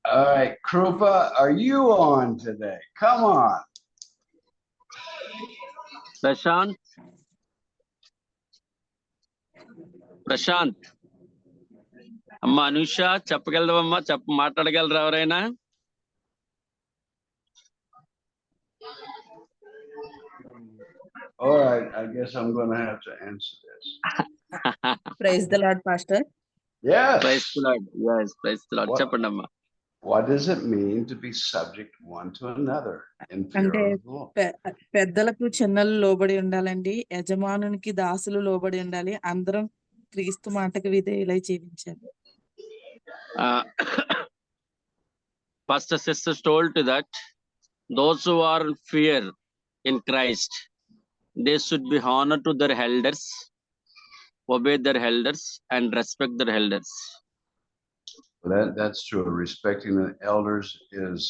All right, Krupa, are you on today? Come on. Prashanth అమ్మ అనుష చెప్పగలవమ్మా? మాట్లాడగలరా ఎవరైనా? All right, I guess I'm going to have to answer this. Praise the Lord, Pastor. Yes. Praise the Lord. Yes, praise the Lord. What- చెప్పండి అమ్మా. What does it mean to be subject one to another in fear అంటే of the Lord? పెద్దలకు చిన్నలు లోబడి ఉండాలండి, యజమానునికి దాసులు లోబడి ఉండాలి, అందరం క్రీస్తు మాటకు విధేయులై జీవించాలి. Pastor sisters told to that those who are in fear in Christ, they should be honored to their elders, obey their elders, and respect their elders. Well, that's true. Respecting the elders is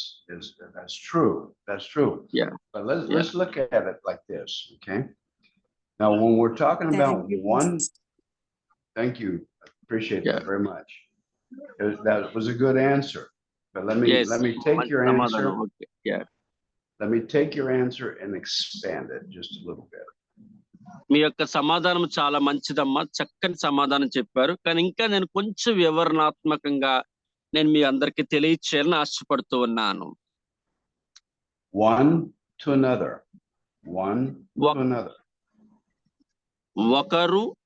that's true. That's true. Yeah. But let's look at it like this, okay? Now, when we're talking about Thank you, one, Pastor. thank you. Appreciate Yeah. that very much. That was a good answer. But let me Yes. take your answer. సమాధానం. Okay. Yeah. Let me take your answer and expand it just a little bit. మీ యొక్క సమాధానం చాలా మంచిదమ్మా, చక్కని సమాధానం చెప్పారు. కానీ ఇంకా నేను కొంచెం వివరణాత్మకంగా నేను మీ అందరికి తెలియచేయాలని ఆశపడుతూ ఉన్నాను. One to another. One to What- another. ఒకరు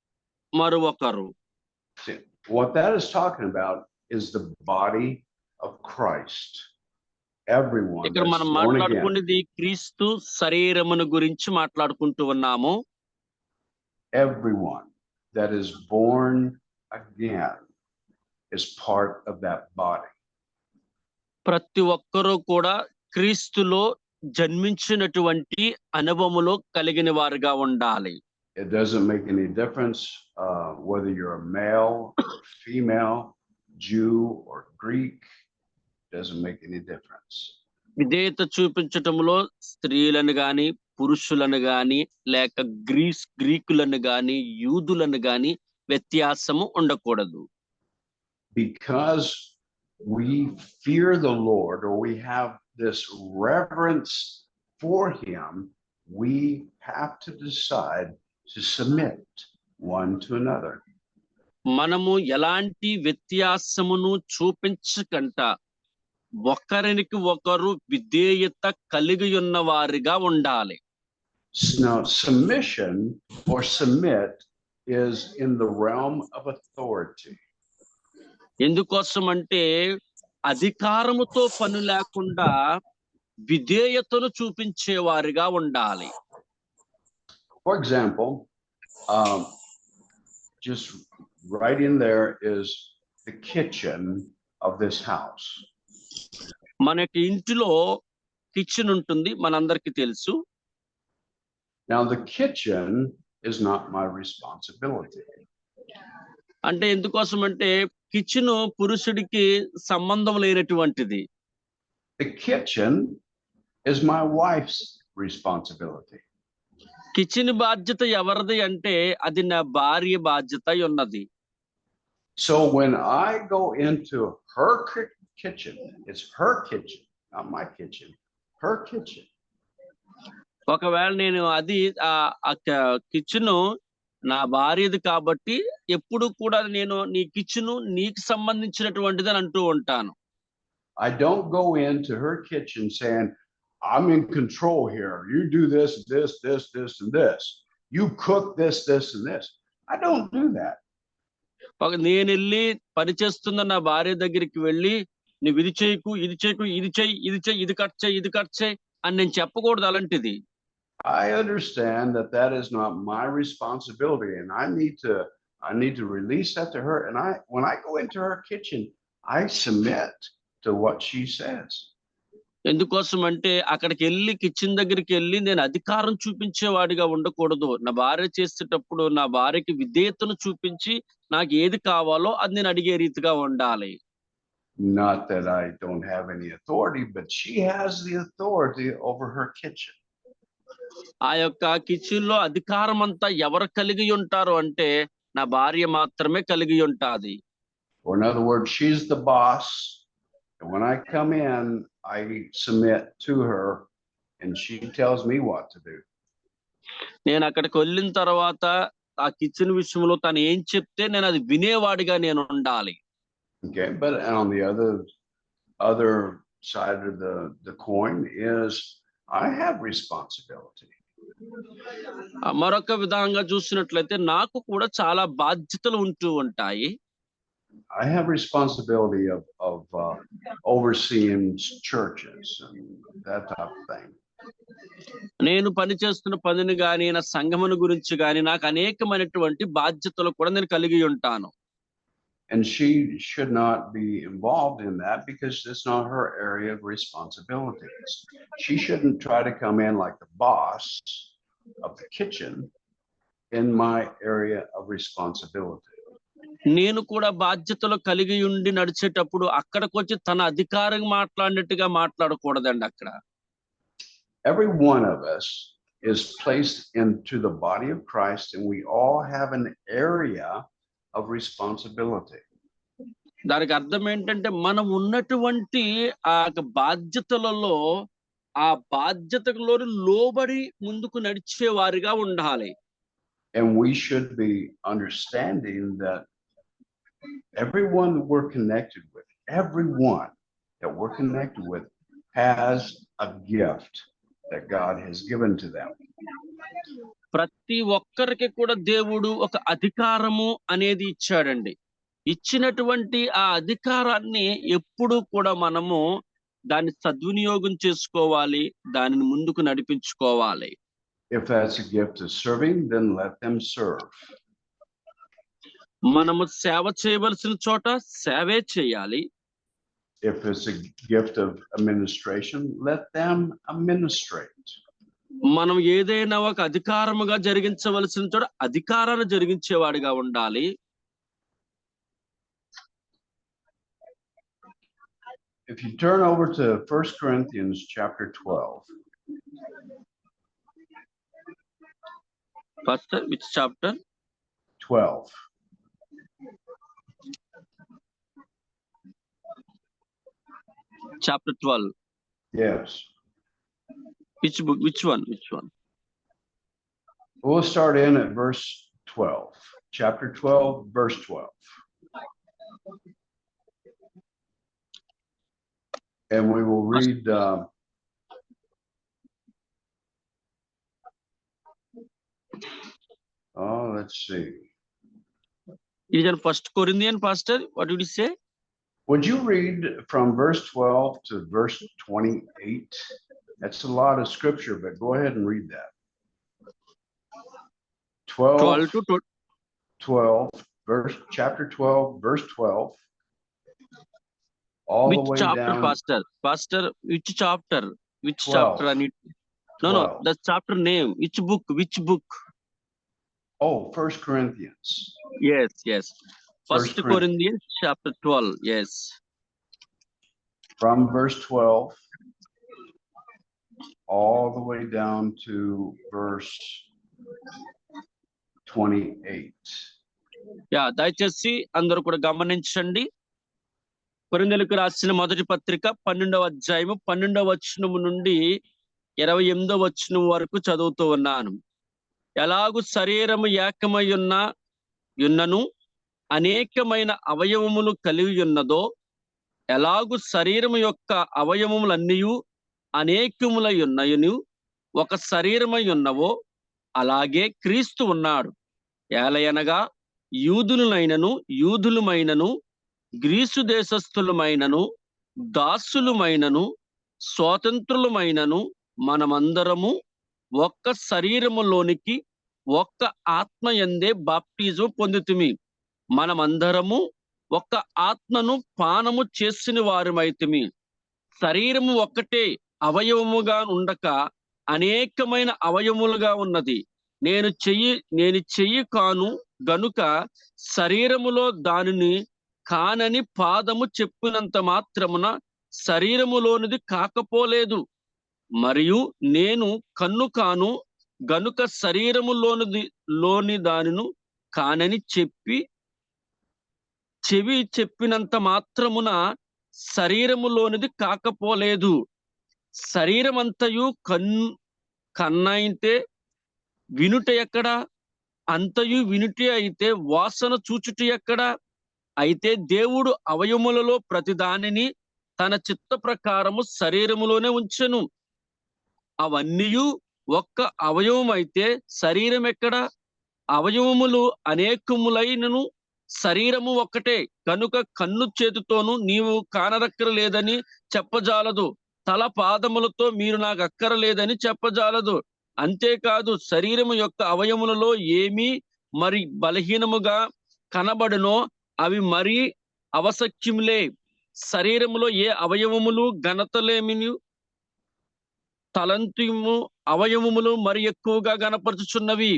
మరొకరు. See, what that is talking about is the body of Christ. Everyone ఇక్కడ that's మనం born again. మాట్లాడుకునేది క్రీస్తు శరీరమును గురించి మాట్లాడుకుంటూ ఉన్నాము. Everyone that is born again is part of that body. ప్రతి ఒక్కరూ కూడా క్రీస్తులో జన్మించినటువంటి అనుభవములో కలిగిన వారుగా ఉండాలి. It doesn't make any difference whether you're a male or female, Jew or Greek. Doesn't make any difference. విధేయత చూపించటంలో స్త్రీలను గాని పురుషులను గాని లేక గ్రీకులను గాని యూదులను గాని వ్యత్యాసము ఉండకూడదు. Because we fear the Lord, or we have this reverence for him, we have to decide to submit one to another. మనము ఎలాంటి వ్యత్యాసమును చూపించకంట ఒకరికి ఒకరు విధేయత కలిగి ఉన్న వారిగా ఉండాలి. Now, submission or submit is in the realm of authority. ఎందుకోసం అంటే అధికారముతో పని లేకుండా విధేయతను చూపించే వారిగా ఉండాలి. For example, just right in there is the kitchen of this house. మనకి ఇంటిలో కిచెన్ ఉంటుంది, మనందరికీ తెలుసు. Now, the kitchen is not my responsibility. అంటే ఎందుకోసం అంటే కిచెన్ పురుషుడికి సంబంధం లేనటువంటిది. The kitchen is my wife's responsibility. Kitchen బాధ్యత ఎవరిది అంటే అది నా భార్య బాధ్యత అయి ఉన్నది. So when I go into her kitchen, it's her kitchen, not my kitchen, her kitchen. ఒకవేళ నేను అది కిచెన్ నా భార్యది కాబట్టి ఎప్పుడు కూడా నేను నీ కిచెన్ నీకు సంబంధించినటువంటిది అని అంటూ ఉంటాను. I don't go into her kitchen saying, I'm in control here. You do this, this, this, this, and this. You cook this, this, and this. I don't do that. నేను వెళ్ళి పనిచేస్తున్న నా భార్య దగ్గరికి వెళ్ళి నువ్వు ఇది చేయకు, ఇది చేయకు, ఇది చెయ్యి, ఇది చెయ్యి, ఇది కట్ చేయి, ఇది కట్ చేయి అని నేను చెప్పకూడదు అలాంటిది. I understand that that is not my responsibility, and I need to release that to her. And when I go into her kitchen, I submit to what she says. ఎందుకోసం అంటే అక్కడికి వెళ్ళి కిచెన్ దగ్గరికి వెళ్ళి నేను అధికారం చూపించేవాడిగా ఉండకూడదు. నా భార్య చేసేటప్పుడు నా భార్యకి విధేయతను చూపించి నాకు ఏది కావాలో అది నేను అడిగే రీతిగా ఉండాలి. Not that I don't have any authority, but she has the authority over her kitchen. ఆ యొక్క కిచెన్ లో అధికారం అంతా ఎవరు కలిగి ఉంటారు అంటే నా భార్య మాత్రమే కలిగి ఉంటాది. Or in other words, she's the boss. And when I come in, I submit to her and she tells me what to do. నేను అక్కడికి వెళ్ళిన తర్వాత ఆ కిచెన్ విషయంలో తను ఏం చెప్తే నేను అది వినేవాడిగా నేను ఉండాలి. Okay, but on the other side of the coin is I have responsibility. మరొక విధంగా చూసినట్లయితే నాకు కూడా చాలా బాధ్యతలు ఉంటూ ఉంటాయి. I have responsibility of overseeing churches and that type of thing. నేను పనిచేస్తున్న పనిని గాని నా సంఘమును గురించి గాని నాకు అనేకమైనటువంటి బాధ్యతలు కూడా నేను కలిగి ఉంటాను. And she should not be involved in that because it's not her area of responsibilities. She shouldn't try to come in like the boss of the kitchen in my area of responsibility. నేను కూడా బాధ్యతలు కలిగి ఉండి నడిచేటప్పుడు అక్కడికి వచ్చి తన అధికారం మాట్లాడినట్టుగా మాట్లాడకూడదండి. అక్కడ every one of us is placed into the body of Christ, and we all have an area of responsibility. దానికి అర్థం ఏంటంటే మనం ఉన్నటువంటి ఆ బాధ్యతలలో ఆ బాధ్యతలో లోబడి ముందుకు నడిచే వారిగా ఉండాలి. And we should be understanding that everyone we're connected with, everyone that we're connected with has a gift that God has given to them. ప్రతి ఒక్కరికి కూడా దేవుడు ఒక అధికారము అనేది ఇచ్చాడండి. ఇచ్చినటువంటి ఆ అధికారాన్ని ఎప్పుడు కూడా మనము దాన్ని సద్వినియోగం చేసుకోవాలి, దానిని ముందుకు నడిపించుకోవాలి. If that's a gift of serving, then let them serve. మనము సేవ చేయవలసిన చోట సేవే చేయాలి. If it's a gift of administration, let them administrate. మనం ఏదైనా ఒక అధికారముగా జరిగించవలసిన చోట అధికారాన్ని జరిగించేవాడిగా ఉండాలి. If you turn over to 1 Corinthians chapter 12. Pastor, which chapter? 12. Chapter 12. Yes. Which book? Which one? Which one? We'll start in at verse 12. Chapter 12, verse 12. And we will read let's see. Is it 1 Corinthians, Pastor? What did you say? Would you read from verse 12 to verse 28? That's a lot of scripture, but go ahead and read that. 12 to 12, chapter 12, verse 12. All which the way chapter, down. Pastor? Pastor, which chapter? Which 12. chapter I need? No, 12. the chapter name. Which book? Which book? Oh, 1 Corinthians. Yes. First Corinthians chapter 12. Yes. From verse 12 all the way down to verse 28. దయచేసి అందరూ కూడా గమనించండి. కొరింథీయులకు రాసిన మొదటి పత్రిక 12వ అధ్యాయము 12వ వచనము నుండి 28వ వచనం వరకు చదువుతూ ఉన్నాను. ఎలాగు శరీరము ఏకమై ఉన్నను అనేకమైన అవయవములు కలిగి ఉన్నదో, ఎలాగు శరీరము యొక్క అవయవములన్నీయు అనేకములై ఉన్నాయని ఒక శరీరమై ఉన్నవో, అలాగే క్రీస్తు ఉన్నాడు. ఏలయనగా యూదులైనను యూదులమైనను గ్రీసు దేశస్థులమైనను దాసులమైనను స్వతంత్రులమైనను మనమందరము ఒక్క శరీరములోనికి ఒక్క ఆత్మ యందే బాప్టిజం పొందితిమి. మనమందరము ఒక్క ఆత్మను పానము చేసిన వారమైతిమి. శరీరము ఒక్కటే అవయవముగా ఉండక అనేకమైన అవయవములుగా ఉన్నది. నేను చెయ్యి కాను గనుక శరీరములో దానిని కానని పాదము చెప్పినంత మాత్రమున శరీరములోనిది కాకపోలేదు. మరియు నేను కన్ను కాను గనుక శరీరములోని దానిను కానని చెవి చెప్పినంత మాత్రమున శరీరములోనిది కాకపోలేదు. శరీరమంతయు కన్నైతే వినుట ఎక్కడ? అంతయు వినుటే అయితే వాసన చూచుట ఎక్కడ? అయితే దేవుడు అవయములలో ప్రతిదానిని తన చిత్త ప్రకారము శరీరములోనే ఉంచెను. అవన్నీయు ఒక్క అవయవం అయితే శరీరం ఎక్కడ? అవయవములు అనేకములైనను శరీరము ఒక్కటే కనుక కన్ను చేతితోనూ నీవు కానరక్కరలేదని చెప్పజాలదు, తల పాదములతో మీరు నాకు అక్కరలేదని చెప్పజాలదు. అంతేకాదు శరీరము యొక్క అవయములలో ఏమీ మరి బలహీనముగా కనబడునో అవి మరీ అవసఖ్యములే. శరీరములో ఏ అవయవములు ఘనతలేమిని తలంతుము అవయవములు మరి ఎక్కువగా గనపరుచుచున్నవి.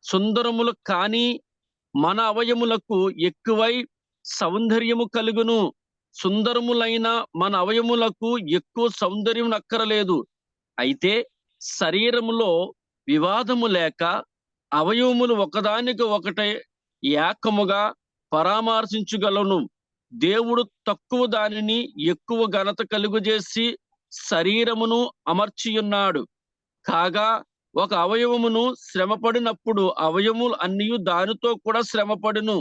సుందరములు కాని మన అవయములకు ఎక్కువై సౌందర్యము కలుగును. సుందరములైన మన అవయములకు ఎక్కువ సౌందర్యం అక్కరలేదు. అయితే శరీరములో వివాదము లేక అవయవములు ఒకదానికి ఒకటే ఏకముగా పరామర్శించగలను. దేవుడు తక్కువ దానిని ఎక్కువ ఘనత కలుగజేసి శరీరమును అమర్చియున్నాడు. కాగా ఒక అవయవమును శ్రమపడినప్పుడు అవయవములు అన్నీ దానితో కూడా శ్రమపడును.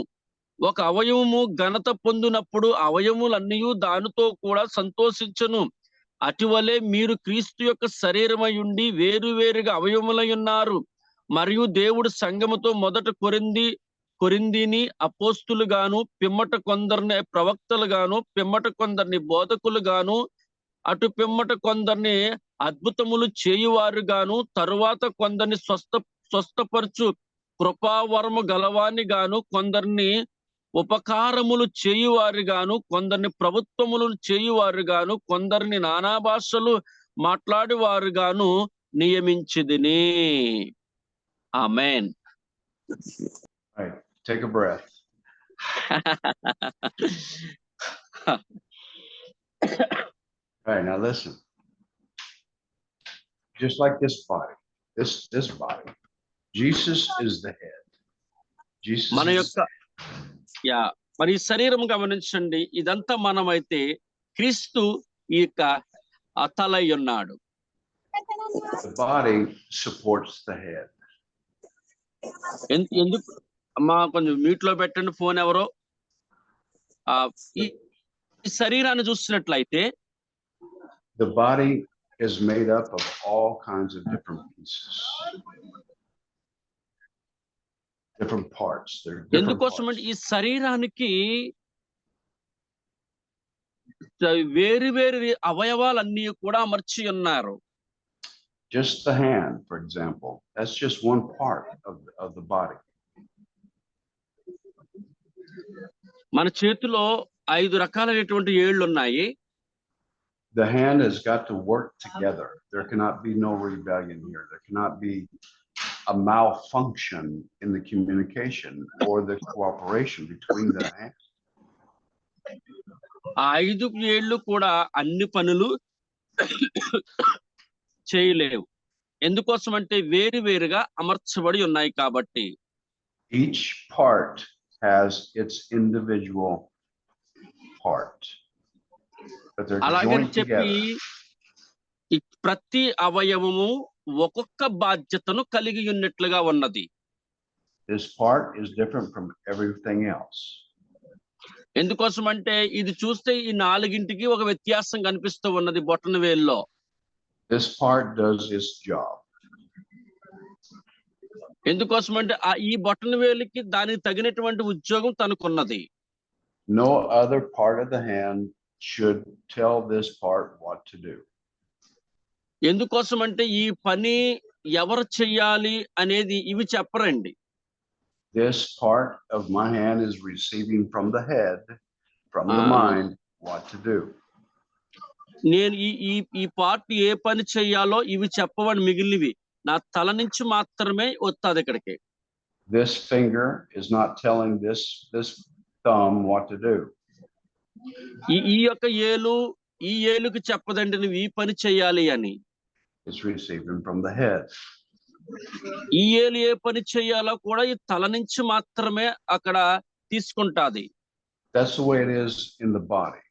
ఒక అవయవము ఘనత పొందినప్పుడు అవయవములన్నీ దానితో కూడా సంతోషించును. అటువలే మీరు క్రీస్తు యొక్క శరీరమై ఉండి వేరువేరుగా అవయవములై ఉన్నారు. మరియు దేవుడు సంఘముతో మొదట కొరింథీని అపోస్తులుగాను, పిమ్మట కొందరిని ప్రవక్తలుగాను, పిమ్మట కొందరిని బోధకులుగాను, అటు పిమ్మట కొందరిని అద్భుతములు చేయువారుగాను, తరువాత కొందరిని స్వస్థపరచు కృపావరము గలవాని గాను, కొందరిని ఉపకారములు చేయువారు గాను, కొందరిని ప్రభుత్వములు చేయువారు గాను, కొందరిని నానా భాషలు మాట్లాడేవారు గాను నియమించిదిని. ఆమేన్. Right. Take a breath. All right, now listen. Just like this body, this body, Jesus is the head. Jesus మన యొక్క మరి శరీరం గమనించండి. ఇదంతా మనమైతే క్రీస్తు ఈ యొక్క తలై ఉన్నాడు. The body supports the head. ఎందుకు అమ్మా కొంచెం మ్యూట్ లో పెట్టండి ఫోన్ ఎవరో. ఈ శరీరాన్ని చూసినట్లయితే The body is made up of all kinds of different pieces, different parts. There are different ఎందుకోసం parts. అంటే ఈ శరీరానికి వేరు వేరు అవయవాలన్నీ కూడా అమర్చి ఉన్నారు. Just the hand, for example, that's just one part of the body. మన చేతిలో 5 రకాలైనటువంటి ఏళ్ళు ఉన్నాయి. The hand has got to work together. There cannot be no rebellion here. There cannot be a malfunction in the communication or the cooperation between the hands. ఆ 5 ఏళ్ళు కూడా అన్ని పనులు చేయలేవు. ఎందుకోసం అంటే వేరుగా అమర్చబడి ఉన్నాయి కాబట్టి. Each part has its individual part, but they're అలాగని joined చెప్పి together. ఈ ప్రతి అవయవము ఒక్కొక్క బాధ్యతను కలిగి ఉన్నట్లుగా ఉన్నది. This part is different from everything else. ఎందుకోసం అంటే ఇది చూస్తే ఈ 4గింటికి ఒక వ్యత్యాసం కనిపిస్తూ ఉన్నది బొటన వేలులో. This part does its job. ఎందుకోసం అంటే ఈ బొటన వేలుకి దానికి తగినటువంటి ఉద్యోగం తనకున్నది. No other part of the hand should tell this part what to do. ఎందుకోసం అంటే ఈ పని ఎవరు చెయ్యాలి అనేది ఇవి చెప్పరండి. This part of my hand is receiving from the head, from the mind, what to do. నేను ఈ పార్ట్ ఏ పని చెయ్యాలో ఇవి చెప్పవని మిగిలినవి నా తల నుంచి మాత్రమే వస్తుంది ఇక్కడికి. This finger is not telling this thumb what to do. ఈ యొక్క ఏలు ఈ ఏలుకి చెప్పదండి నువ్వు ఈ పని చెయ్యాలి అని. It's receiving from the head. ఈ ఏలు ఏ పని చెయ్యాలో కూడా ఈ తల నుంచి మాత్రమే అక్కడ తీసుకుంటాది. That's the way it is in the body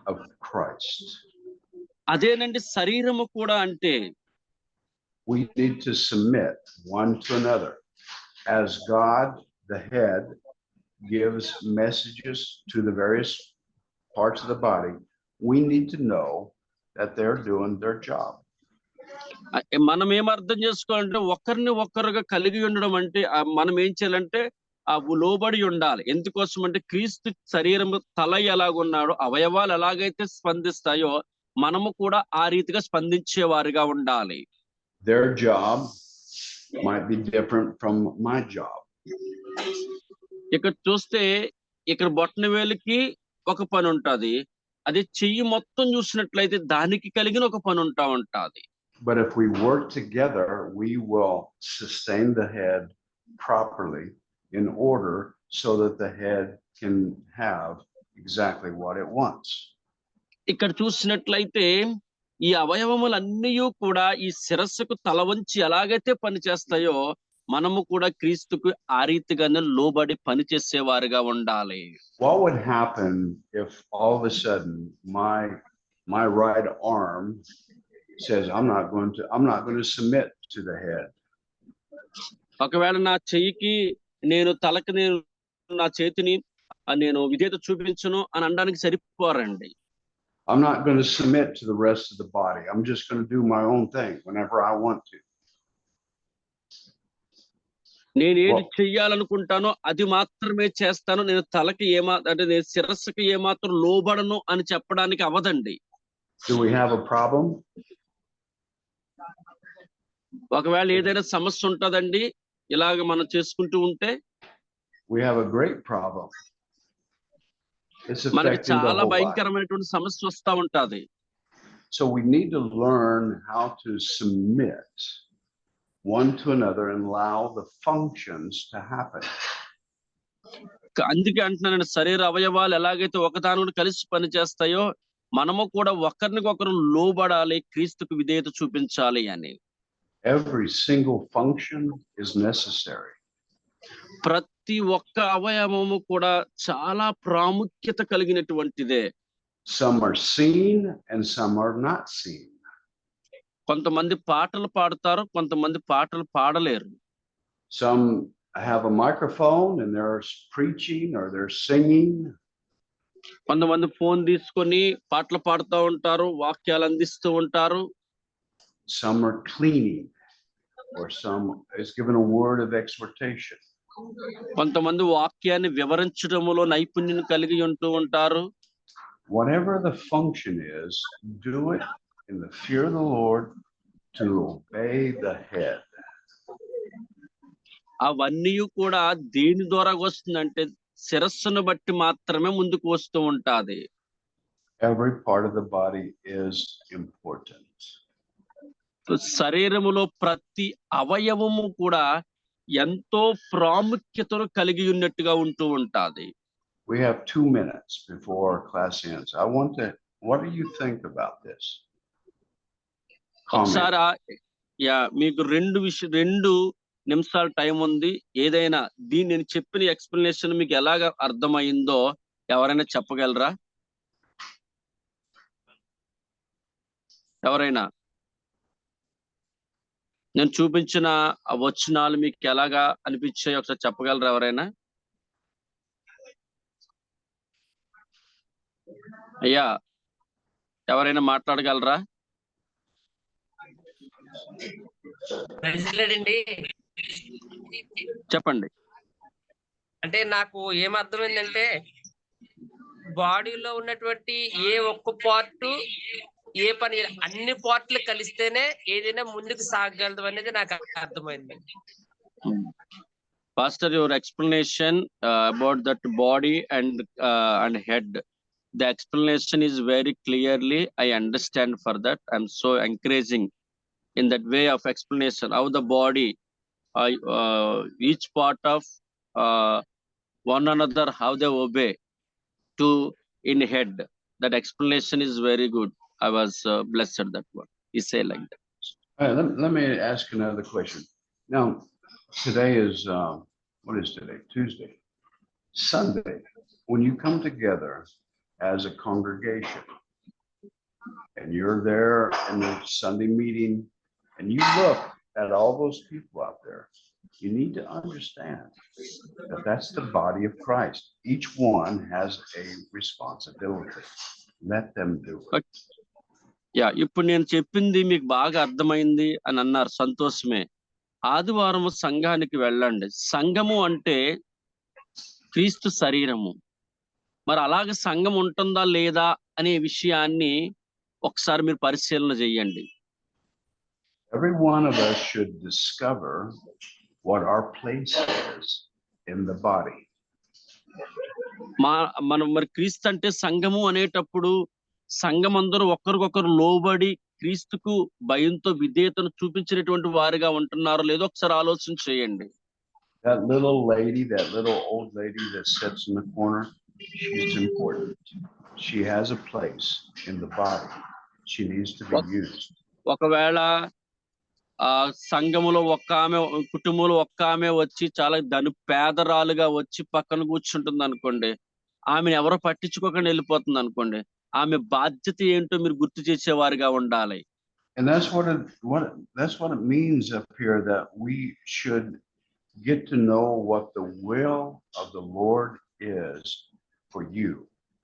of Christ. అదేనండి శరీరము కూడా అంటే. We need to submit one to another. As God, the head, gives messages to the various parts of the body, we need to know that they're doing their job. మనం ఏం అర్థం చేసుకోవాలంటే ఒకరిని ఒకరుగా కలిగి ఉండడం అంటే మనం ఏం చేయాలంటే లోబడి ఉండాలి. ఎందుకోసం అంటే క్రీస్తు శరీరం తల ఎలాగున్నాడో అవయవాలు ఎలాగైతే స్పందిస్తాయో మనము కూడా ఆ రీతిగా స్పందించే వారిగా ఉండాలి. Their job might be different from my job. ఇక్కడ చూస్తే ఇక్కడ బొటన వేలుకి ఒక పని ఉంటది. అదే చెయ్యి మొత్తం చూసినట్లయితే దానికి కలిగిన ఒక పని ఉంటది. But if we work together, we will sustain the head properly in order so that the head can have exactly what it wants. ఇక్కడ చూసినట్లయితే ఈ అవయవములన్నీ కూడా ఈ శిరస్సుకు తల వంచి ఎలాగైతే పని చేస్తాయో మనము కూడా క్రీస్తుకు ఆ రీతిగానే లోబడి పని చేసేవారుగా ఉండాలి. What would happen if all of a sudden my right arm says I'm not going to submit to the head? ఒకవేళ నా చెయ్యికి నేను తలకు నా చేతిని నేను విధేయత చూపించను అని అనడానికి సరిపోరండి. I'm not going to submit to the rest of the body. I'm just going to do my own thing whenever I want to. నేను ఏది చెయ్యాలనుకుంటానో అది మాత్రమే చేస్తాను. నేను తలకి అంటే నేను శిరస్సుకి ఏమాత్రం లోబడను అని చెప్పడానికి అవదండి. Do we have a problem? ఒకవేళ ఏదైనా సమస్య ఉంటదండి ఇలాగ మనం చేసుకుంటూ ఉంటే. We have a great problem. మనకి చాలా భయంకరమైనటువంటి సమస్య వస్తూ ఉంటది. So we need to learn how to submit one to another and allow the functions to happen. అందుకే అంటున్నాను శరీర అవయవాలు ఎలాగైతే ఒకదానిని కలిసి పని చేస్తాయో మనము కూడా ఒకరినికొకరు లోబడాలి, క్రీస్తుకు విధేయత చూపించాలి అని. Every single function is necessary. ప్రతి ఒక్క అవయవము కూడా చాలా ప్రాముఖ్యత కలిగినటువంటిదే. Some are seen and some are not seen. కొంతమంది పాటలు పాడతారు, కొంతమంది పాటలు పాడలేరు. Some have a microphone and they're preaching or they're singing. కొంతమంది ఫోన్ తీసుకొని పాటలు పాడుతూ ఉంటారు, వాక్యాలు అందిస్తూ ఉంటారు. Some are cleaning or some is given a word of exhortation. కొంతమంది వాక్యాన్ని వివరించడంలో నైపుణ్యం కలిగి ఉంటూ ఉంటారు. Whatever the function is, do it in the fear of the Lord to obey the head. అవన్నీ కూడా దేని ద్వారా వస్తుందంటే శిరస్సును బట్టి మాత్రమే ముందుకు వస్తూ ఉంటాది. Every part of the body is important. శరీరములో ప్రతి అవయవము కూడా ఎంతో ప్రాముఖ్యతను కలిగి ఉన్నట్టుగా ఉంటూ ఉంటాది. We have 2 minutes before class ends. What do you think about this? Comment. ఒకసారి మీకు 2 నిమిషాలు టైం ఉంది. ఏదైనా నేను చెప్పిన ఎక్స్ప్లెనేషన్ మీకు ఎలాగ అర్థమైందో ఎవరైనా చెప్పగలరా? ఎవరైనా నేను చూపించిన వచనాలు మీకు ఎలాగా అనిపించాయో ఒకసారి చెప్పగలరా ఎవరైనా? అయ్యా ఎవరైనా మాట్లాడగలరా? చెప్పండి. అంటే నాకు ఏమర్థమైందంటే బాడీలో ఉన్నటువంటి ఏ ఒక్క పార్ట్ ఏ పని అన్ని పార్ట్లు కలిస్తేనే ఏదైనా ముందుకు సాగగలదు అనేది నాకు అర్థమైంది. Pastor, your explanation about that body and head, the explanation is very clearly, I understand for that. I'm so encouraging in that way of explanation how the body, each part of one another, how they obey to in head. That explanation is very good. I was blessed that one. You say like that. All right, let me ask another question. Now, today is, what is today? Tuesday. Sunday, when you come together as a congregation and you're there in the Sunday meeting and you look at all those people out there, you need to understand that that's the body of Christ. Each one has a responsibility. Let them do it. ఇప్పుడు నేను చెప్పింది మీకు బాగా అర్థమైంది అని అన్నారు, సంతోషమే. ఆదివారం సంఘానికి వెళ్ళండి. సంఘము అంటే క్రీస్తు శరీరము. మరి అలాగే సంఘం ఉంటుందా లేదా అనే విషయాన్ని ఒకసారి మీరు పరిశీలన చేయండి. Every one of us should discover what our place is in the body. మనం మరి క్రీస్తు అంటే సంఘము అనేటప్పుడు సంఘం అందరూ ఒకరికొకరు లోబడి క్రీస్తుకు భయంతో విధేయతను చూపించినటువంటి వారిగా ఉంటున్నారో లేదో ఒకసారి ఆలోచన చేయండి. That little lady, that little old lady that sits in the corner, she's important. She has a place in the body. She needs to be used. ఒకవేళ సంఘములో కుటుంబంలో ఒక్క ఆమె వచ్చి చాలా పేదరాలుగా వచ్చి పక్కన కూర్చుంటుంది అనుకోండి, ఆమెను ఎవరో పట్టించుకోకుండా వెళ్ళిపోతుంది అనుకోండి, ఆమె బాధ్యత ఏంటో మీరు గుర్తు చేసేవారిగా ఉండాలి. And that's what it means up here, that we should get to know what the will of the Lord is for you,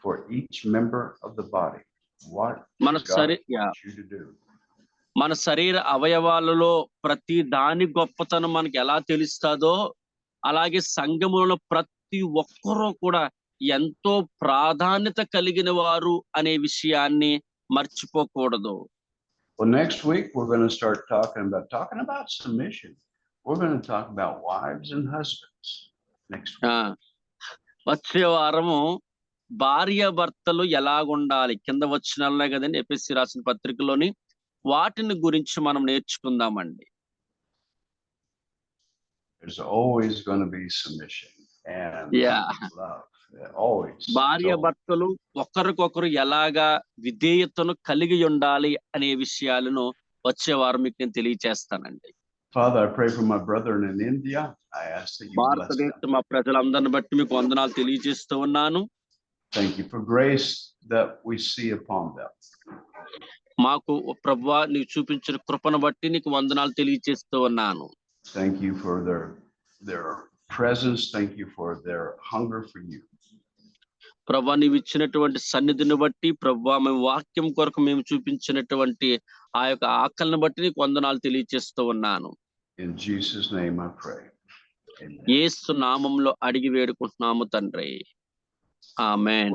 for each member of the body. What God wants you to do. మన శరీర అవయవాలలో ప్రతి దాని గొప్పతనం మనకి ఎలా తెలుస్తుందో అలాగే సంఘములో ప్రతి ఒక్కరూ కూడా ఎంతో ప్రాధాన్యత కలిగిన వారు అనే విషయాన్ని మర్చిపోకూడదు. Well, next week we're going to start talking about submission. We're going to talk about wives and husbands next week. వచ్చే వారము భార్య భర్తలు ఎలాగుండాలి, కింద వచనాలనే కదండి ఎఫెసీ రాసిన పత్రికలోని, వాటిని గురించి మనం నేర్చుకుందామండి. There's always going to be submission and love. Always. భార్య భర్తలు ఒకరికొకరు ఎలాగా విధేయతను కలిగి ఉండాలి అనే విషయాలను వచ్చే వారం మీకు నేను తెలియజేస్తానండి. Father, I pray for my brethren in India. I ask that you bless them. మా ప్రజలందరిని బట్టి మీకు వందనాలు తెలియజేస్తూ ఉన్నాను. Thank you for grace that we see upon them. మాకు ప్రభువా నీవు చూపించిన కృపను బట్టి నీకు వందనాలు తెలియజేస్తూ ఉన్నాను. Thank you for their presence. Thank you for their hunger for you. ప్రభువా నీవు ఇచ్చినటువంటి సన్నిధిని బట్టి, ప్రభువా మేము వాక్యం కొరకు మేము చూపించినటువంటి ఆ యొక్క ఆకలిని బట్టి నీకు వందనాలు తెలియజేస్తూ ఉన్నాను. In Jesus' name I pray. యేసు నామములో అడిగి వేడుకుంటున్నాము తండ్రి. ఆమేన్.